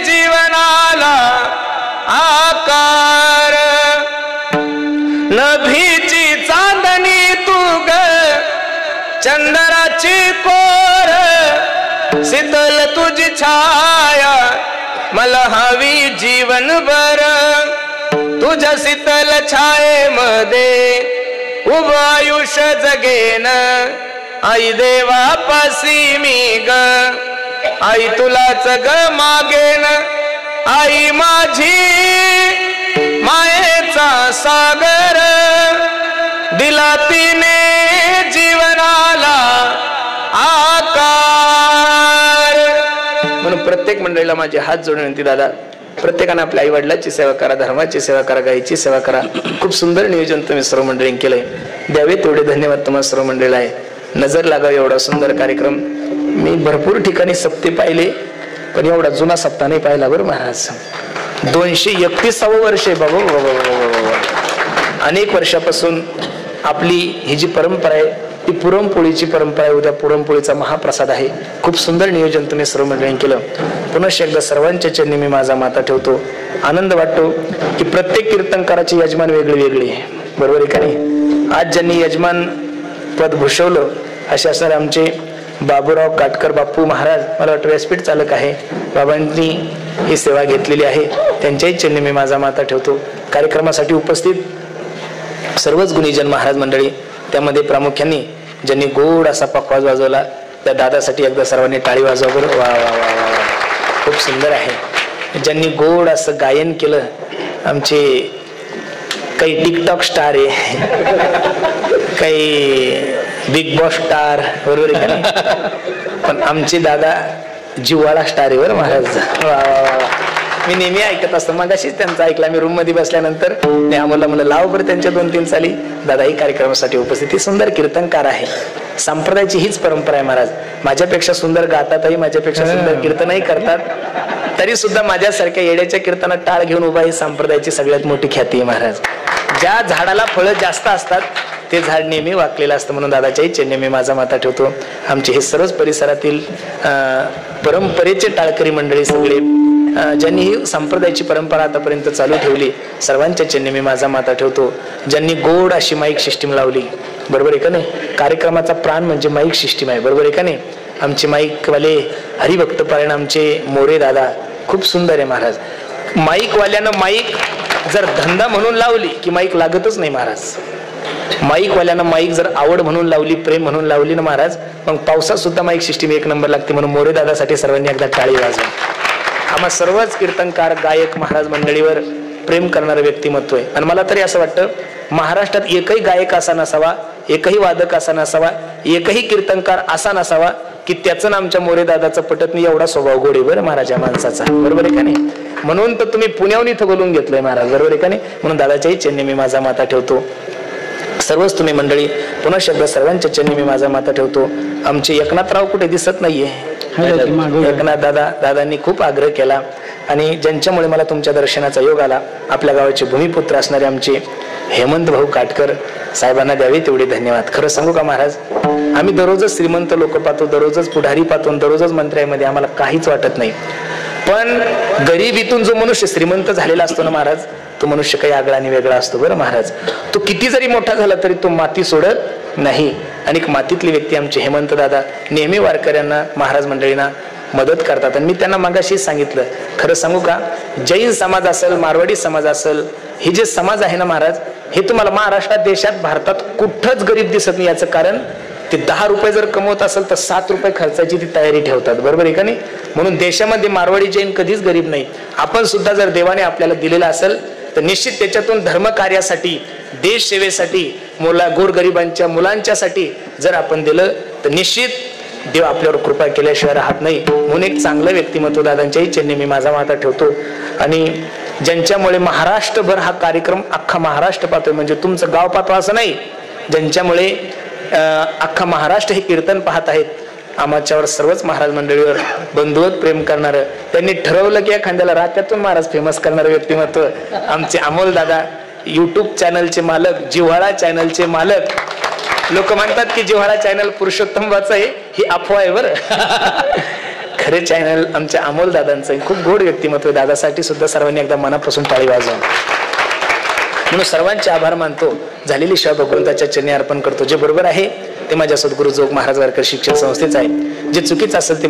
S1: जीवनाला आकार. नभीची चांदणी तू ग चंद्राची कोर, शीतल तुझी छाया मला हवी जीवनभर. तुझ्या शीतल छायेमध्ये उभं आयुष्य जगेन. आई देवापासी मी ग, आई तुलाच ग मागेन. आई माझी मायेचा सागर, दिला तिने जीवनाला आकार. म्हणून प्रत्येक मंडळीला माझे हात जोडून विनंती, दादा प्रत्येकाने आपल्या आई वडिलांची सेवा करा, धर्माची सेवा करा, गायीची सेवा करा. खूप सुंदर नियोजन तुम्ही सर्व मंडळींनी केलंय. द्यावे तेवढे धन्यवाद तुम्हाला सर्व मंडळीला आहे. नजर लागावी एवढा सुंदर कार्यक्रम. मी भरपूर ठिकाणी सप्ते पाहिले पण एवढा जुना सप्ताह नाही पाहिला बरं महाराज. 231 वर्ष आहे बाबा. अनेक वर्षापासून आपली ही जी परंपरा आहे ती पुरणपोळीची परंपरा आहे. उद्या पुरणपोळीचा महाप्रसाद आहे. खूप सुंदर नियोजन तुम्ही सर्व मंडळींनी केलं. पुनश्च एकदा सर्वांच्या चरणी मी माझा माथा ठेवतो. आनंद वाटतो की प्रत्येक कीर्तनकाराची यजमान वेगळी वेगळी आहे, बरोबर आहे का नाही. आज ज्यांनी यजमान पद भूषवलं असे असणारे आमचे बाबूराव काटकर बापू महाराज, मला वाटतं व्यासपीठ चालक आहे, बाबांनी ही सेवा घेतलेली आहे. त्यांच्याही चरणी मी माझा माथा ठेवतो. कार्यक्रमासाठी उपस्थित सर्वच गुणीजन महाराज मंडळी, त्यामध्ये प्रामुख्याने ज्यांनी गोड असा पखवाज वाजवला त्या दादासाठी एकदा सर्वांनी टाळी वाजवा बरं. वा वा वा वा, खूप सुंदर आहे. ज्यांनी गोड असं गायन केलं, आमचे काही टिकटॉक स्टार आहे, काही बिग बॉस स्टार, बरोबर आहे का नाही, पण आमचे दादा जिव्हाळा स्टार आहे बरं महाराज. वा वा वा. मी नेहमी ऐकत असतो. मगाशीच त्यांचा ऐकला मी रूम मध्ये बसल्यानंतर. आम्हाला म्हणलं लाव बरं त्यांच्या 2-3 साली. दादाही कार्यक्रमासाठी उपस्थिती. सुंदर कीर्तनकार आहे. संप्रदायाची हीच परंपरा आहे महाराज. माझ्यापेक्षा सुंदर गातातही, माझ्यापेक्षा सुंदर कीर्तनही करतात. तरी सुद्धा माझ्यासारख्या येड्याच्या कीर्तनात टाळ घेऊन उभा ही संप्रदायाची सगळ्यात मोठी ख्याती आहे महाराज. ज्या झाडाला फळं जास्त असतात ते झाड नेहमी वाकलेलं असतं. म्हणून दादाच्याही चरणी मी माझा माथा ठेवतो. आमचे हे सर्वच परिसरातील परंपरेचे टाळकरी मंडळी सगळे, ज्यांनी ही संप्रदायाची परंपरा आतापर्यंत चालू ठेवली, सर्वांच्या चरणी मी माझा माथा ठेवतो. ज्यांनी गोड अशी माईक सिस्टीम लावली, बरोबर आहे का नाही. कार्यक्रमाचा प्राण म्हणजे माईक सिस्टीम आहे, बरोबर आहे का नाही. आमचे माईकवाले हरिभक्त पारायण आमचे मोरे दादा खूप सुंदर आहे महाराज. माईकवाल्यानं माईक जर धंदा म्हणून लावली की माईक लागतच नाही महाराज. माईकवाल्यानं माईक जर आवड म्हणून लावली, प्रेम म्हणून लावली ना महाराज, मग पावसात सुद्धा माईक सिस्टीम 1 नंबर लागते. म्हणून मोरे दादासाठी सर्वांनी एकदा टाळी वाजवा. आम्हा सर्वच कीर्तनकार, गायक, महाराज मंडळीवर प्रेम करणारं व्यक्तिमत्व आहे. आणि मला तरी असं वाटतं महाराष्ट्रात एकही गायक असा नसावा, एकही वादक असा नसावा, एकही कीर्तनकार असा नसावा की त्याचं आमच्या मोरे दादाचं पटत नाही, एवढा स्वभाव गोड आहे बरं महाराज या माणसाचा, बरोबर आहे का नाही? म्हणून तर तुम्ही पुण्याहून इथं बोलून घेतलंय महाराज, बरोबर आहे का नाही? म्हणून दादाच्याही चरणी मी माझा माथा ठेवतो. सर्वच तुम्ही मंडळी पुन्हा शब्द सर्वांच्या चरणी मी माझा माथा ठेवतो. आमचे एकनाथराव कुठे दिसत नाहीये. एकनाथ दादांनी खूप आग्रह केला आणि ज्यांच्यामुळे मला तुमच्या दर्शनाचा योग आला, आपल्या गावाचे भूमिपुत्र असणारे आमचे हेमंत भाऊ काटकर साहेबांना द्यावे तेवढे धन्यवाद. खरं सांगू का महाराज, आम्ही दररोजच श्रीमंत लोक पाहतो, दररोजच पुढारी पाहतो, दररोजच मंत्र्यामध्ये आम्हाला काहीच वाटत नाही. पण गरिबीतून जो मनुष्य श्रीमंत झालेला असतो ना महाराज, तो मनुष्य काही आगळा आणि वेगळा असतो बरं महाराज. तो किती जरी मोठा झाला तरी तो माती सोडत नाही. आणि एक मातीतली व्यक्ती आमचे हेमंत दादा नेहमी वारकऱ्यांना महाराज मंडळींना मदत करतात. आणि मी त्यांना मागाशी सांगितलं, खरं सांगू का, जैन समाज असेल, मारवाडी समाज असेल, हे जे समाज आहे ना महाराज, हे तुम्हाला महाराष्ट्रात देशात भारतात कुठंच गरीब दिसत नाही. याचं कारण ते 10 रुपये जर कमवत असेल तर 7 रुपये खर्चाची ती तयारी ठेवतात, बरोबर आहे का नाही? म्हणून देशामध्ये मारवाडी जैन कधीच गरीब नाही. आपण सुद्धा जर देवाने आपल्याला दिलेला असेल तर निश्चित त्याच्यातून धर्मकार्यासाठी, देश सेवेसाठी, गोरगरिबांच्या मुलांच्यासाठी जर आपण दिलं तर निश्चित देव आपल्यावर कृपा केल्याशिवाय राहत नाही. म्हणून एक चांगलं व्यक्तिमत्व दादांच्याही चरणी मी माझा माथा ठेवतो. आणि ज्यांच्यामुळे महाराष्ट्रभर हा कार्यक्रम अख्खा महाराष्ट्र पाहतोय, म्हणजे तुमचं गाव पाहतो असं नाही, ज्यांच्यामुळे अख्खा महाराष्ट्र हे कीर्तन पाहत आहेत, आमच्यावर सर्वच महाराज मंडळीवर बंधुवत प्रेम करणारं, त्यांनी ठरवलं की एखाद्याला रात्यातून महाराज फेमस करणारं व्यक्तिमत्व आमचे अमोल दादा, युट्यूब चॅनलचे मालक, जिव्हाळा चॅनलचे मालक. लोक म्हणतात की जिव्हाळा चॅनल पुरुषोत्तमबाचं आहे, ही अफवा आहे बरं. खरे चॅनल आमच्या अमोल दादांचं खूप गोड व्यक्तिमत्व. दादासाठी सुद्धा सर्वांनी एकदा मनापासून टाळी वाजवा. म्हणून सर्वांचे आभार मानतो. झालेली सेवा भगवंताच्या चरणी अर्पण करतो. जे बरोबर आहे ते माझ्या सद्गुरु जोग महाराज वारकरी शिक्षण संस्थेचं आहे, जे चुकीचं असेल ते